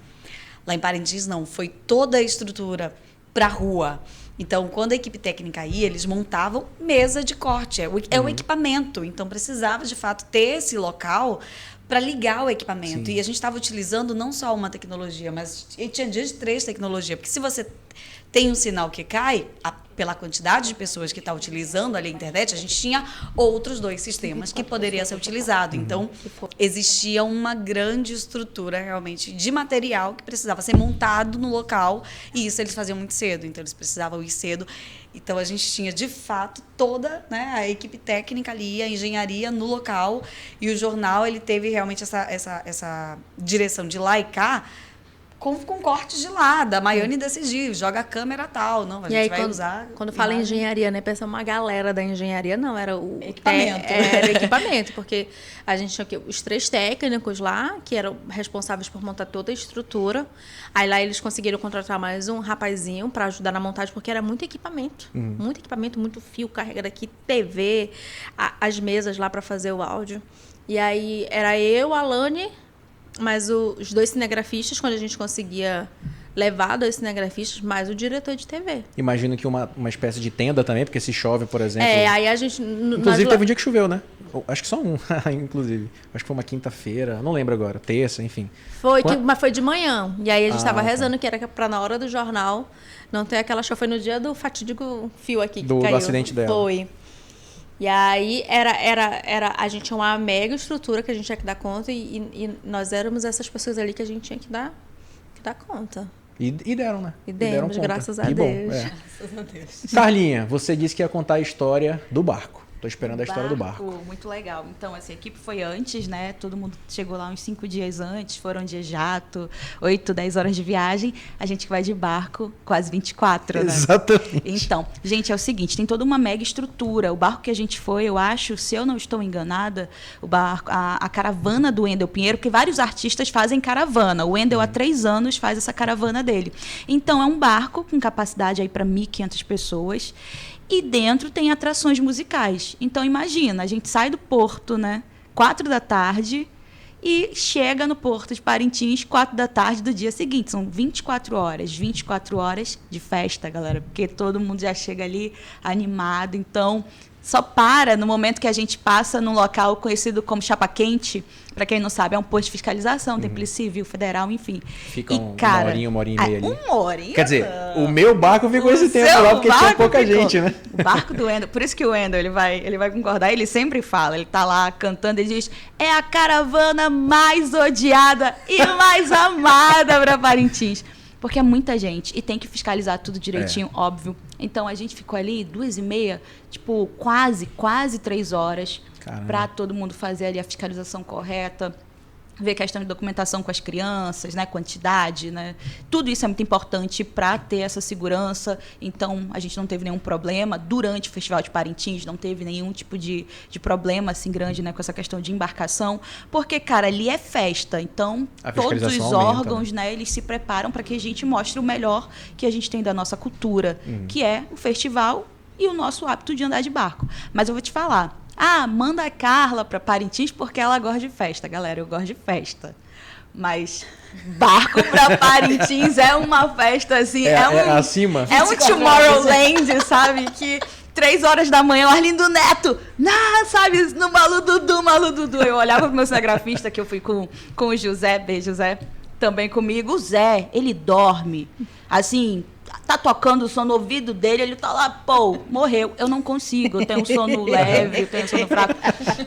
Lá em Parintins não, foi toda a estrutura para a rua. Então, quando a equipe técnica ia, eles montavam mesa de corte, é o equipamento. Então, precisava, de fato, ter esse local para ligar o equipamento. Sim. E a gente estava utilizando não só uma tecnologia, mas tinha dias de 3 tecnologias. Porque se você tem um sinal que cai, pela quantidade de pessoas que está utilizando ali a internet, a gente tinha outros 2 sistemas que poderia ser utilizado. Então, existia uma grande estrutura realmente de material que precisava ser montado no local, e isso eles faziam muito cedo, então eles precisavam ir cedo. Então, a gente tinha, de fato, toda, né, a equipe técnica ali, a engenharia no local, e o jornal ele teve realmente essa direção de lá e cá, com cortes de lá, da Maiane decidir, joga a câmera tal, não, a gente vai usar... Quando fala em imagem. engenharia, né, pensa uma galera da engenharia, não, era o Equipamento. Era o equipamento, porque a gente tinha os 3 técnicos lá, que eram responsáveis por montar toda a estrutura, aí lá eles conseguiram contratar mais um rapazinho para ajudar na montagem, porque era muito equipamento, muito fio, carrega daqui, TV, as mesas lá para fazer o áudio, e aí era eu, a Lani, mas os 2 cinegrafistas, quando a gente conseguia levar 2 cinegrafistas, mais o diretor de TV. Imagino que uma espécie de tenda também, porque se chove, por exemplo... Aí a gente... Inclusive, teve um dia que choveu, né? Acho que só um, inclusive. Acho que foi uma quinta-feira, não lembro agora, terça, enfim. Mas foi de manhã. E aí a gente estava tá. rezando que era para na hora do jornal não ter aquela chuva. Foi no dia do fatídico fio aqui que do caiu. acidente dela. Foi. E aí a gente tinha uma mega estrutura que a gente tinha que dar conta e nós éramos essas pessoas ali que a gente tinha que dar conta. E deram, né? E demos, conta. graças a Que bom, Deus. é. Graças a Deus. Carlinha, você disse que ia contar a história do barco. Tô esperando a história do barco. Muito legal. Então, essa equipe foi antes, né? Todo mundo chegou lá uns 5 dias antes, foram de jato, 8, 10 horas de viagem. A gente vai de barco quase 24, né? Exatamente. Então, gente, é o seguinte, tem toda uma mega estrutura. O barco que a gente foi, eu acho, se eu não estou enganada, o barco, a caravana do Wendel Pinheiro, porque vários artistas fazem caravana. O Wendel, há 3 anos, faz essa caravana dele. Então, é um barco com capacidade aí para 1.500 pessoas. E dentro tem atrações musicais. Então, imagina, a gente sai do porto, né, 4 da tarde e chega no porto de Parintins 4 da tarde do dia seguinte. São 24 horas de festa, galera, porque todo mundo já chega ali animado. Então, só para no momento que a gente passa num local conhecido como Chapa Quente. Para quem não sabe, é um posto de fiscalização, tem Polícia Civil, Federal, enfim. Fica cara, uma horinha e meia ali. Uma horinha? Quer dizer, o meu barco ficou esse tempo lá, porque tinha pouca gente, né? O barco do Wendel, por isso que o Wendel, ele vai concordar, ele sempre fala, ele tá lá cantando, ele diz, é a caravana mais odiada e mais amada para Parintins. Porque é muita gente e tem que fiscalizar tudo direitinho, óbvio. Então, a gente ficou ali 2h30, tipo, quase 3 horas para todo mundo fazer ali a fiscalização correta, ver questão de documentação com as crianças, né, quantidade, né? Tudo isso é muito importante para ter essa segurança. Então, a gente não teve nenhum problema durante o Festival de Parintins, não teve nenhum tipo de problema assim grande, né, com essa questão de embarcação, porque, cara, ali é festa. Então, todos os órgãos, né, eles se preparam para que a gente mostre o melhor que a gente tem da nossa cultura, que é o festival e o nosso hábito de andar de barco. Mas eu vou te falar, manda a Carla para Parintins porque ela gosta de festa. Galera, eu gosto de festa. Mas barco para Parintins é uma festa, assim... acima. É um Tomorrowland, sabe? Que 3 horas da manhã, o Arlindo Neto, sabe? No Malu Dudu. Eu olhava pro meu cinegrafista, que eu fui com o José, beijo, José, também comigo. O Zé, ele dorme, assim... Tá tocando o som no ouvido dele, ele tá lá, morreu. Eu não consigo, eu tenho um sono leve, eu tenho um sono fraco.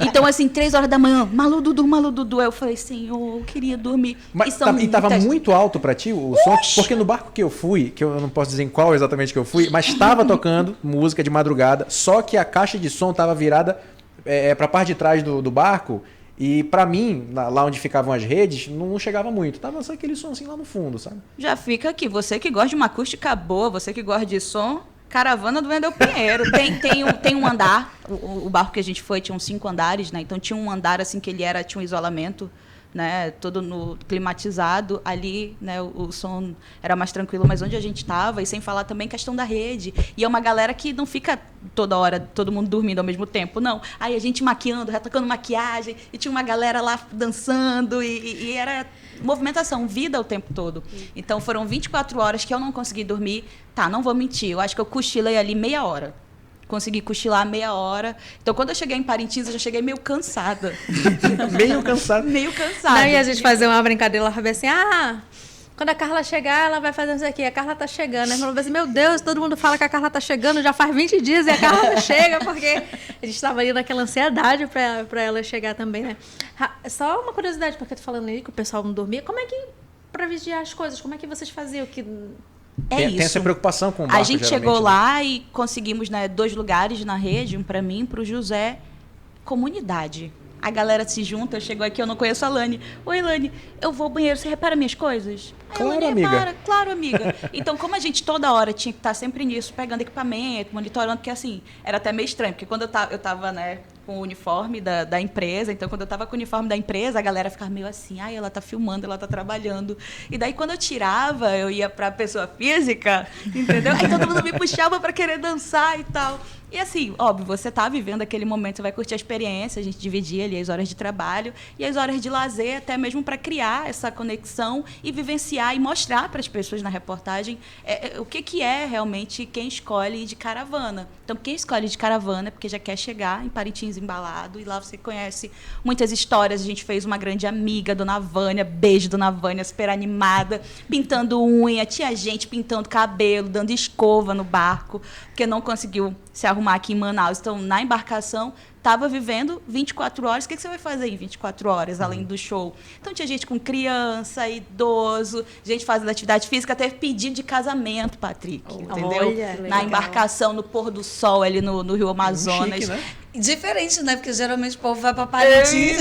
Então, assim, 3 horas da manhã, Malu Dudu. Eu falei, Senhor, eu queria dormir. Mas tava muito alto pra ti o som? Porque no barco que eu fui, que eu não posso dizer em qual exatamente que eu fui, mas estava tocando música de madrugada, só que a caixa de som tava virada pra parte de trás do barco. E pra mim, lá onde ficavam as redes, não chegava muito. Tava só aquele som assim lá no fundo, sabe? Já fica aqui. Você que gosta de uma acústica boa, você que gosta de som, caravana do Wendel Pinheiro. Tem um andar. O barco que a gente foi tinha uns 5 andares, né? Então tinha um andar assim que tinha um isolamento né, todo climatizado, ali, né, o som era mais tranquilo, mas onde a gente estava, e sem falar também questão da rede. E é uma galera que não fica toda hora, todo mundo dormindo ao mesmo tempo, não. Aí a gente maquiando, retocando maquiagem, e tinha uma galera lá dançando, e era movimentação, vida o tempo todo. Então foram 24 horas que eu não consegui dormir. Tá, não vou mentir, eu acho que eu cochilei ali meia hora. Consegui cochilar meia hora. Então, quando eu cheguei em Parintins, eu já cheguei meio cansada. Meio cansado. Meio cansada. Não, e a gente fazia uma brincadeira, ela falava assim, quando a Carla chegar, ela vai fazer isso aqui. A Carla tá chegando. Aí falou assim, meu Deus, todo mundo fala que a Carla tá chegando, já faz 20 dias e a Carla não chega, porque a gente estava ali naquela ansiedade para ela chegar também, né? Só uma curiosidade, porque eu tô falando aí que o pessoal não dormia. Como é que, para vigiar as coisas, como é que vocês faziam? Tem essa preocupação com o barco, A gente geralmente, chegou né? lá e conseguimos, né, 2 lugares na rede, um para mim e para o José. Comunidade. A galera se junta, eu chego aqui, eu não conheço a Lani. Oi, Lani, eu vou ao banheiro, você repara minhas coisas? Aí Claro, Lani amiga. repara, claro, amiga. Então, como a gente toda hora tinha que estar sempre nisso, pegando equipamento, monitorando, porque assim, era até meio estranho, porque quando eu tava, né, com o uniforme da empresa, então quando eu tava com o uniforme da empresa, a galera ficava meio assim, ela tá filmando, ela tá trabalhando. E daí quando eu tirava, eu ia pra pessoa física, entendeu? Aí todo mundo me puxava pra querer dançar e tal. E assim, óbvio, você tá vivendo aquele momento, você vai curtir a experiência, a gente dividia ali as horas de trabalho e as horas de lazer, até mesmo para criar essa conexão e vivenciar e mostrar para as pessoas na reportagem o que é realmente quem escolhe ir de caravana. Então, quem escolhe ir de caravana é porque já quer chegar em Parintins embalado, e lá você conhece muitas histórias. A gente fez uma grande amiga, Dona Vânia, beijo, Dona Vânia, super animada, pintando unha, tinha gente pintando cabelo, dando escova no barco, porque não conseguiu se arrumar aqui em Manaus. Então, na embarcação, estava vivendo 24 horas. O que você vai fazer em 24 horas, além do show? Então, tinha gente com criança, idoso, gente fazendo atividade física, teve pedido de casamento, Patrick, entendeu? Olha, Na legal. embarcação, no pôr do sol, ali no Rio Amazonas. Chique, né? Diferente, né? Porque geralmente o povo vai pra Parintins.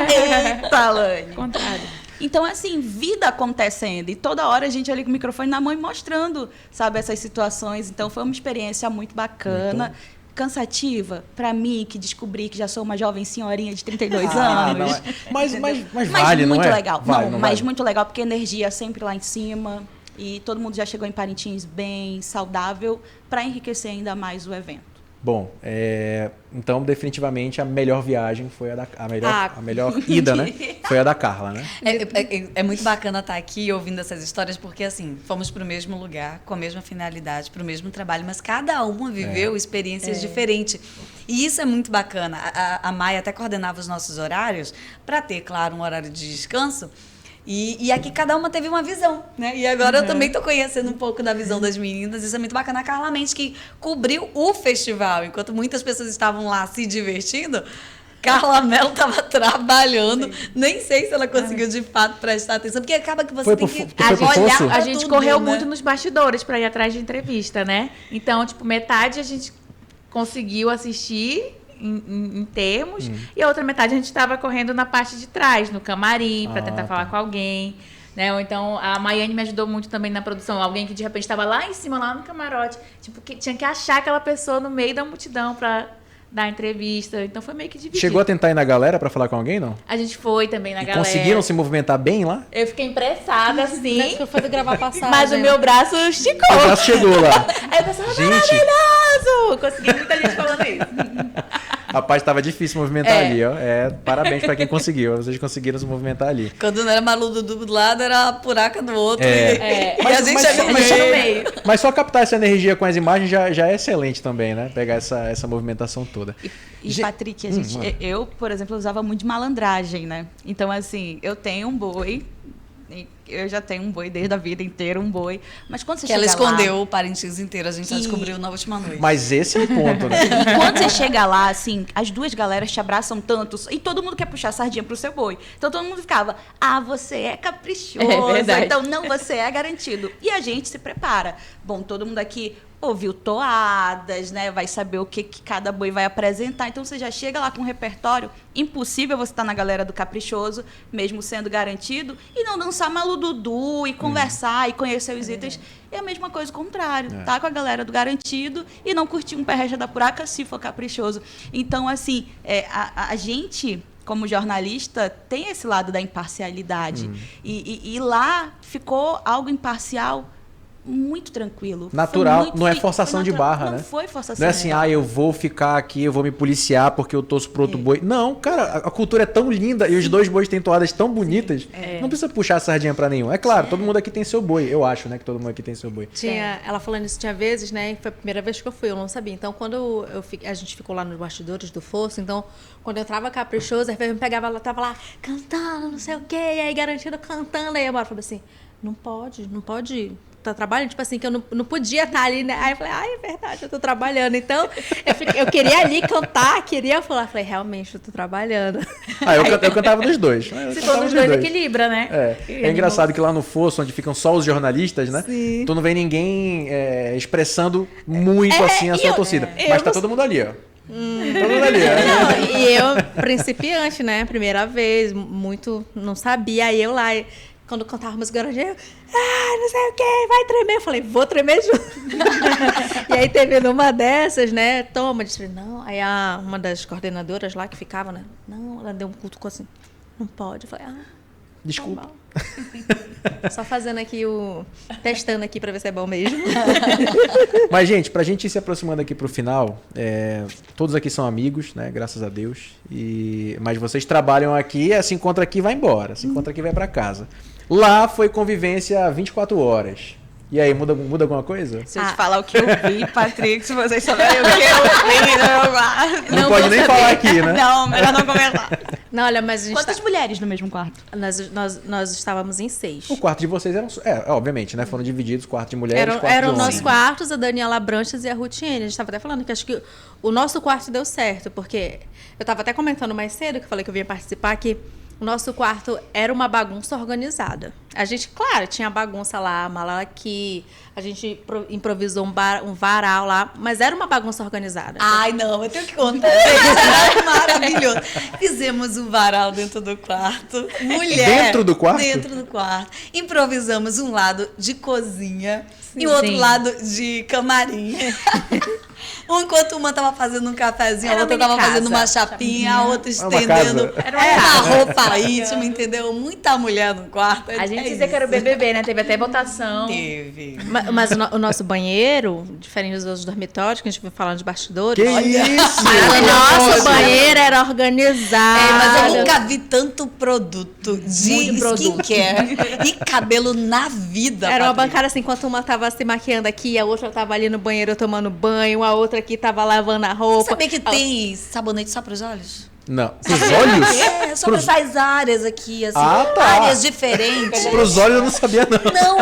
Eita, Lani! Contrário. Então, assim, vida acontecendo. E toda hora a gente ali com o microfone na mão e mostrando, sabe, essas situações. Então, foi uma experiência muito bacana. Cansativa, para mim, que descobri que já sou uma jovem senhorinha de 32 anos. Não é. Mas Mas vale, não muito é? legal. Vale, não, não mas vale? muito legal, porque a energia sempre lá em cima. E todo mundo já chegou em Parintins bem, saudável, para enriquecer ainda mais o evento. Bom, então definitivamente a melhor viagem foi a melhor ida, né? Foi a da Carla, né? É muito bacana estar aqui ouvindo essas histórias, porque assim, fomos para o mesmo lugar, com a mesma finalidade, para o mesmo trabalho, mas cada uma viveu experiências diferentes. E isso é muito bacana. A Maia até coordenava os nossos horários para ter, claro, um horário de descanso. E aqui cada uma teve uma visão, né? E agora eu também estou conhecendo um pouco da visão das meninas. Isso é muito bacana. A Carla Mendes, que cobriu o festival, enquanto muitas pessoas estavam lá se divertindo, Carla Mello estava trabalhando. Nem sei se ela conseguiu de fato prestar atenção, porque acaba que você Foi tem pro- que tu foi pro olhar fosso? pra A gente tudo, correu né? muito nos bastidores para ir atrás de entrevista, né? Então, tipo, metade a gente conseguiu assistir em termos, e a outra metade a gente estava correndo na parte de trás, no camarim, para tentar falar com alguém, né? Ou então a Maiane me ajudou muito também na produção, alguém que de repente estava lá em cima, lá no camarote, tipo, que tinha que achar aquela pessoa no meio da multidão para dar entrevista. Então foi meio que dividido. Chegou a tentar ir na galera pra falar com alguém, não? A gente foi também na E galera. conseguiram se movimentar bem lá? Eu fiquei impressada assim, Eu fui gravar passagem. mas o meu braço esticou. O braço chegou lá. Aí eu pensava, Gente. maravilhoso! Consegui muita gente falando isso. Rapaz, tava difícil movimentar ali, ó. Parabéns pra quem conseguiu. Vocês conseguiram se movimentar ali. Quando não era Malu Dudu do lado, era a Puraca do outro. É. E a Mas- gente mas- ali no mas- meio. Mas só captar essa energia com as imagens já é excelente também, né? Pegar essa movimentação toda. E, Ge- Patrick, mano. eu, por exemplo, usava muito de malandragem, né? Então, assim, eu tenho um boi, e eu já tenho um boi desde a vida inteira, um boi. Mas quando você Que ela chega lá... escondeu o Parintins inteiro, a gente só Que- descobriu na última noite. Mas esse é o ponto, né? E quando você chega lá, assim, as duas galeras te abraçam tanto e todo mundo quer puxar a sardinha pro seu boi. Então todo mundo ficava, você é caprichoso, É verdade. então não, você é garantido. E a gente se prepara. Bom, todo mundo aqui ouviu toadas, né? Vai saber o que cada boi vai apresentar. Então você já chega lá com um repertório. Impossível você estar na galera do caprichoso, mesmo sendo garantido, e não dançar Malu Dudu e conversar e conhecer os itens. É a mesma coisa, o contrário. Tá com a galera do garantido e não curtir um perrecha da Puraca se for caprichoso. Então, assim, a gente como jornalista, tem esse lado da imparcialidade. E lá ficou algo imparcial muito tranquilo. Natural, Foi não é foi forçação de barra, né? Não foi forçação Não é de assim, barra. eu vou ficar aqui, eu vou me policiar porque eu torço pro outro boi. Não, cara, a cultura é tão linda e os dois bois têm toadas tão bonitas. Não precisa puxar a sardinha pra nenhum. É claro, todo mundo aqui tem seu boi. Eu acho, né, que todo mundo aqui tem seu boi. Ela falando isso tinha vezes, né? Foi a primeira vez que eu fui, eu não sabia. Então, quando a gente ficou lá nos bastidores do Fosso, então, quando eu entrava caprichosa, a me pegava, ela tava lá cantando, não sei o quê, e aí garantido cantando. Aí a Mara falou assim: não pode. Tá trabalhando, tipo assim, que eu não podia estar ali, né? Aí eu falei, é verdade, eu tô trabalhando. Então, eu queria ali cantar, queria falar. Falei, realmente, eu tô trabalhando. Eu cantava dos dois. Se for dos dois, equilibra, né? É engraçado que lá no Fosso, onde ficam só os jornalistas, né? Sim. Tu não vê ninguém expressando muito assim a sua torcida. Mas tá todo mundo ali, ó. Todo mundo ali, ó. Não, e eu, principiante, né? Primeira vez, muito, não sabia. Aí eu lá, quando cantava música garantia, eu, não sei o que, vai tremer. Eu falei, vou tremer junto. E aí teve numa dessas, né? Toma, disse, não. Aí uma das coordenadoras lá que ficava, né? Não, ela deu um cutuco assim, não pode. Eu falei, Desculpa. tá bom. Só fazendo aqui testando aqui pra ver se é bom mesmo. Mas, gente, pra gente ir se aproximando aqui pro final, todos aqui são amigos, né? Graças a Deus. Mas vocês trabalham aqui, se encontra aqui e vai embora. Se encontra aqui e vai pra casa. Lá foi convivência 24 horas. E aí, muda alguma coisa? Se eu te falar o que eu vi, Patrick, se vocês souberem o que eu vi, Não pode nem falar aqui, né? Não, melhor não comentar. Não, olha, mas a gente Quantas mulheres no mesmo quarto? nós estávamos em 6. O quarto de vocês eram... obviamente, né? Foram divididos, quarto de mulheres, quarto Eram de homens. nossos quartos, a Daniela Branches e a Rutiene. A gente estava até falando que acho que o nosso quarto deu certo, porque eu estava até comentando mais cedo, que eu falei que eu vinha participar, que o nosso quarto era uma bagunça organizada. A gente, claro, tinha bagunça lá, a mala aqui, a gente improvisou um varal lá, mas era uma bagunça organizada. Ai, não, eu tenho que contar. Era maravilhoso. Fizemos um varal dentro do quarto. Mulher. Dentro do quarto? Dentro do quarto. Improvisamos um lado de cozinha e o outro Sim. lado de camarim. Enquanto uma tava fazendo um cafezinho, a Era outra mini tava fazendo casa. uma chapinha, a outra Uma estendendo casa. Era uma casa. roupa íntima, entendeu? Muita mulher no quarto. A gente dizia que era o BBB, né? Teve até votação. Teve. Mas o nosso banheiro, diferente dos outros dormitórios, que a gente foi falando de bastidores, Que isso? mas o nosso banheiro era organizado. Mas eu nunca vi tanto produto de Muito produto. skincare e cabelo na vida. Era uma Patrícia. bancada assim, enquanto uma tava se maquiando aqui, a outra tava ali no banheiro tomando banho, a outra aqui tava lavando a roupa. Sabia que tem sabonete só para os olhos? Não. Pros olhos? É, só para essas áreas aqui, assim. Ah, tá. Áreas diferentes. Pros olhos eu não sabia, não. Não,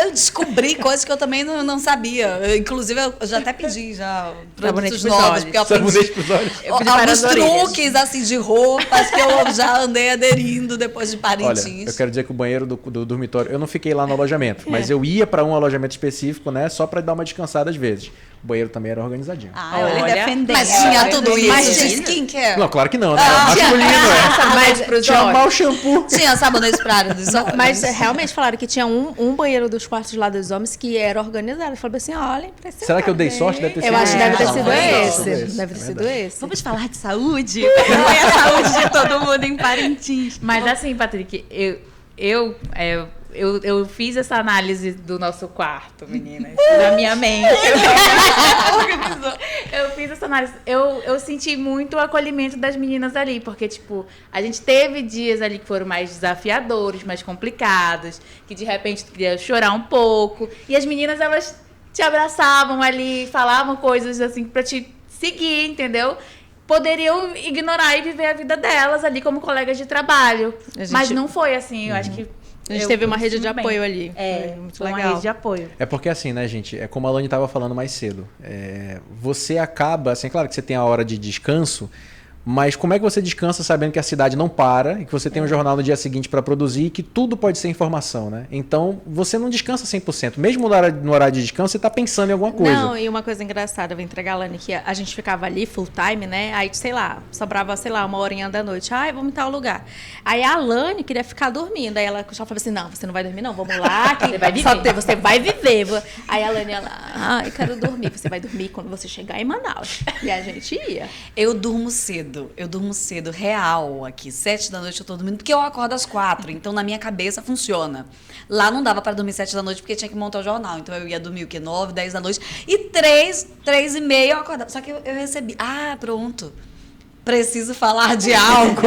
eu descobri coisas que eu também não sabia. Inclusive, eu já até pedi Sabonete produtos pros novos, olhos. porque eu aprendi Sabonete pros olhos. Eu pedi para alguns as orelhas. truques, assim, de roupas que eu já andei aderindo depois de Olha, Parintins. eu quero dizer que o banheiro do dormitório, eu não fiquei lá no alojamento, mas eu ia pra um alojamento específico, né, só pra dar uma descansada às vezes. O banheiro também era organizadinho. Ele Olha, defendendo. Mas tinha tudo isso Mas de tinha- skincare. Não, claro que não, né? Era masculino, Mas pros Tinha olhos. mau shampoo. Tinha sabonete pra área dos olhos. Mas realmente falaram que tinha um banheiro dos quartos lá dos homens que era organizado. Eu falei assim, olha, impressionante. Será que eu dei sorte? Deve ter Eu sido acho que deve ter não, sido foi esse. esse, Deve ter é sido verdade. esse. Vamos falar de saúde? Foi a saúde de todo mundo em Parintins. Mas assim, Patrick, eu fiz essa análise do nosso quarto, meninas, na minha mente. Eu fiz essa análise. Eu senti muito o acolhimento das meninas ali, porque, tipo, a gente teve dias ali que foram mais desafiadores, mais complicados, que de repente tu queria chorar um pouco. E as meninas, elas te abraçavam ali, falavam coisas assim pra te seguir, entendeu? Poderiam ignorar e viver a vida delas ali como colegas de trabalho. A gente- Mas não foi assim, eu acho que. A gente eu teve uma me rede de sinto bem. apoio ali. É, Foi muito foi uma legal. rede de apoio. É porque assim, né, gente? É como a Alane estava falando mais cedo. Você acaba, assim, claro que você tem a hora de descanso, mas como é que você descansa sabendo que a cidade não para e que você tem um jornal no dia seguinte para produzir e que tudo pode ser informação, né? Então, você não descansa 100%. Mesmo no horário de descanso, você está pensando em alguma coisa. Não, e uma coisa engraçada, eu vou entregar a Lani, que a gente ficava ali full time, né? Aí, sei lá, sobrava, sei lá, uma horinha da noite. Ai, vamos em tal lugar. Aí a Lani queria ficar dormindo. Aí ela falava assim, não, você não vai dormir não, vamos lá. Que Você vai viver. só você vai viver. Aí a Lani, ela, ai, quero dormir. Você vai dormir quando você chegar em Manaus. E a gente ia. Eu durmo cedo. cedo, real aqui. 7 da noite eu tô dormindo, porque eu acordo às 4, então na minha cabeça funciona. Lá não dava pra dormir 7 da noite, porque tinha que montar o jornal. Então eu ia dormir o quê? 9, 10 da noite. E 3 e meia eu acordava. Só que eu recebi. Ah, pronto. Preciso falar de algo.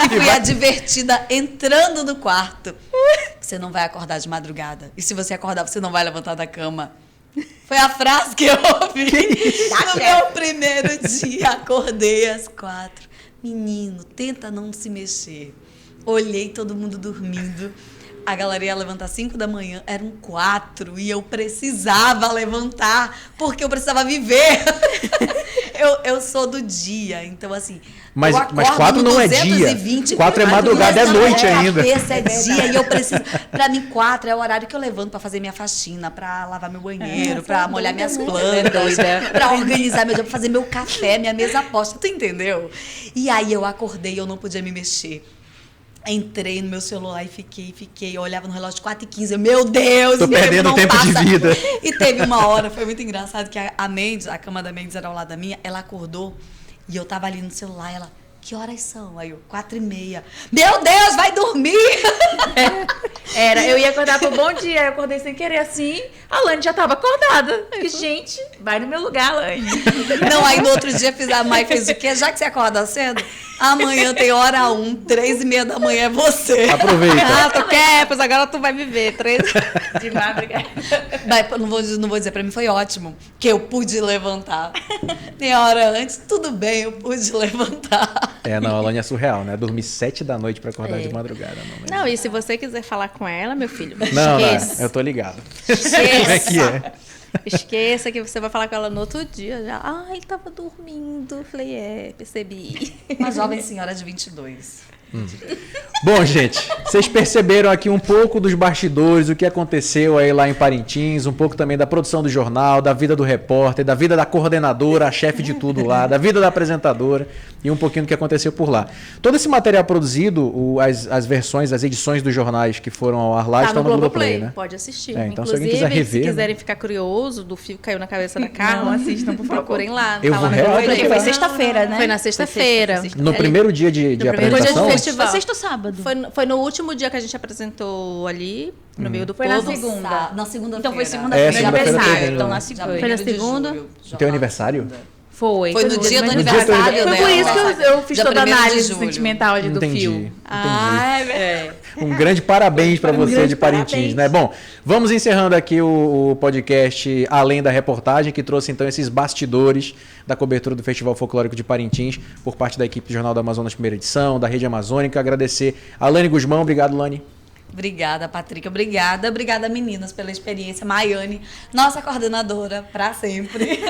E fui advertida entrando no quarto. Você não vai acordar de madrugada. E se você acordar, você não vai levantar da cama. Foi a frase que eu ouvi no meu primeiro dia. Acordei às 4. Menino, tenta não se mexer. Olhei todo mundo dormindo. A galera ia levantar às 5 da manhã, eram 4 e eu precisava levantar, porque eu precisava viver. eu sou do dia, então assim. Mas 4 não é dia. 4 é madrugada, é noite ainda. Cabeça é dia e eu preciso. Pra mim, 4 é o horário que eu levanto pra fazer minha faxina, pra lavar meu banheiro, pra molhar minhas plantas, pra organizar meu dia, pra fazer meu café, minha mesa posta. Tu entendeu? E aí eu acordei e eu não podia me mexer. Entrei no meu celular e fiquei. Eu olhava no relógio de 4h15. Meu Deus! Tô perdendo tempo de vida. E teve uma hora, foi muito engraçado, que a Mendes, a cama da Mendes era ao lado da minha, ela acordou e eu tava ali no celular, ela, que horas são? Aí eu, 4h30. Meu Deus, vai dormir! Eu ia acordar pro bom dia, eu acordei sem querer assim, a Lani já tava acordada. E, gente, vai no meu lugar, Lani. Não, aí no outro dia a Mai fez o quê? Já que você acorda cedo, amanhã tem hora 1, 3h30 da manhã é você. Aproveita. Ah, tu quer? Pois agora tu vai viver. 3 De madrugada. Não vou dizer, pra mim foi ótimo, que eu pude levantar. Meia hora antes, tudo bem, eu pude levantar. Não, a Lani é surreal, né? Dormir 7 da noite pra acordar de madrugada. Não, e se você quiser falar com ela, meu filho, Não, esqueça. eu tô ligado. Esqueça. Como é que é? Esqueça que você vai falar com ela no outro dia já. Ele tava dormindo. Falei, percebi. Uma jovem senhora de 22. Bom, gente, vocês perceberam aqui um pouco dos bastidores, o que aconteceu aí lá em Parintins, um pouco também da produção do jornal, da vida do repórter, da vida da coordenadora, a chefe de tudo lá, da vida da apresentadora e um pouquinho do que aconteceu por lá. Todo esse material produzido, as versões, as edições dos jornais que foram ao ar lá estão no Globoplay, né? Pode assistir. Então, inclusive, se alguém quiser rever, se quiserem ficar curioso do fio que caiu na cabeça da Carla, Não assistam, por favor. procurem lá. Eu tá vou lá no real Globoplay. procurar. Foi sexta-feira, né? Foi na sexta-feira. No primeiro dia de primeiro apresentação? dia de festival. Foi sexta ou sábado? Foi no último dia que a gente apresentou ali, no meio do Foi na povo. segunda. Na segunda-feira. Então foi segunda-feira. segunda-feira aniversário, teve, então né? na segunda. Foi na segunda? Teu aniversário? Foi No dia do No dia do aniversário, Foi né? por isso que eu fiz Dia toda a 1º de análise julho. sentimental ali do Entendi. fio. Um grande parabéns para você grande de Parintins, parabéns. né? Bom, vamos encerrando aqui o podcast Além da Reportagem, que trouxe então esses bastidores da cobertura do Festival Folclórico de Parintins por parte da equipe do Jornal do Amazonas primeira edição, da Rede Amazônica. Agradecer a Lani Guzmão. Obrigado, Lani. Obrigada, Patrick. Obrigada, meninas, pela experiência. Maiane, nossa coordenadora, pra sempre.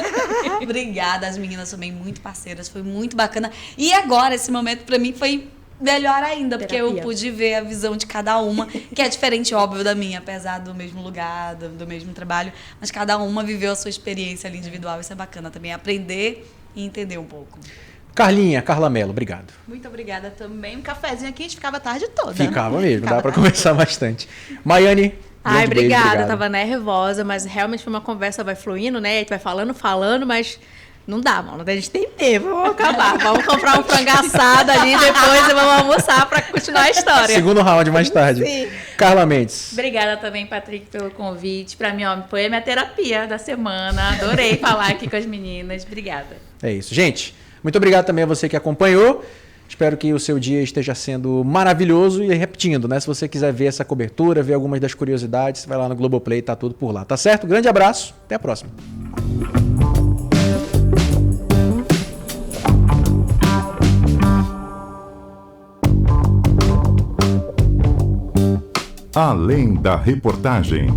Obrigada, as meninas também muito parceiras, foi muito bacana. E agora, esse momento pra mim foi melhor ainda, porque eu pude ver a visão de cada uma, que é diferente, óbvio, da minha, apesar do mesmo lugar, do mesmo trabalho, mas cada uma viveu a sua experiência ali individual. Isso é bacana também, aprender e entender um pouco. Carla Mello, obrigado. Muito obrigada também. Um cafezinho aqui, a gente ficava a tarde toda. Ficava mesmo, dá para conversar bastante. Maiane, Ai, grande beijo, obrigada. obrigado. Eu tava nervosa, mas realmente foi uma conversa, vai fluindo, né? A gente vai falando, mas não dá, mano. A gente tem tempo, vamos acabar. Vamos comprar um frango assado ali depois e vamos almoçar pra continuar a história. Segundo round mais tarde. Sim. Carla Mendes. Obrigada também, Patrick, pelo convite. Pra mim, foi a minha terapia da semana. Adorei falar aqui com as meninas. Obrigada. É isso. Gente, muito obrigado também a você que acompanhou. Espero que o seu dia esteja sendo maravilhoso. E repetindo, né? Se você quiser ver essa cobertura, ver algumas das curiosidades, vai lá no Globoplay, tá tudo por lá. Tá certo? Grande abraço. Até a próxima. Além da Reportagem.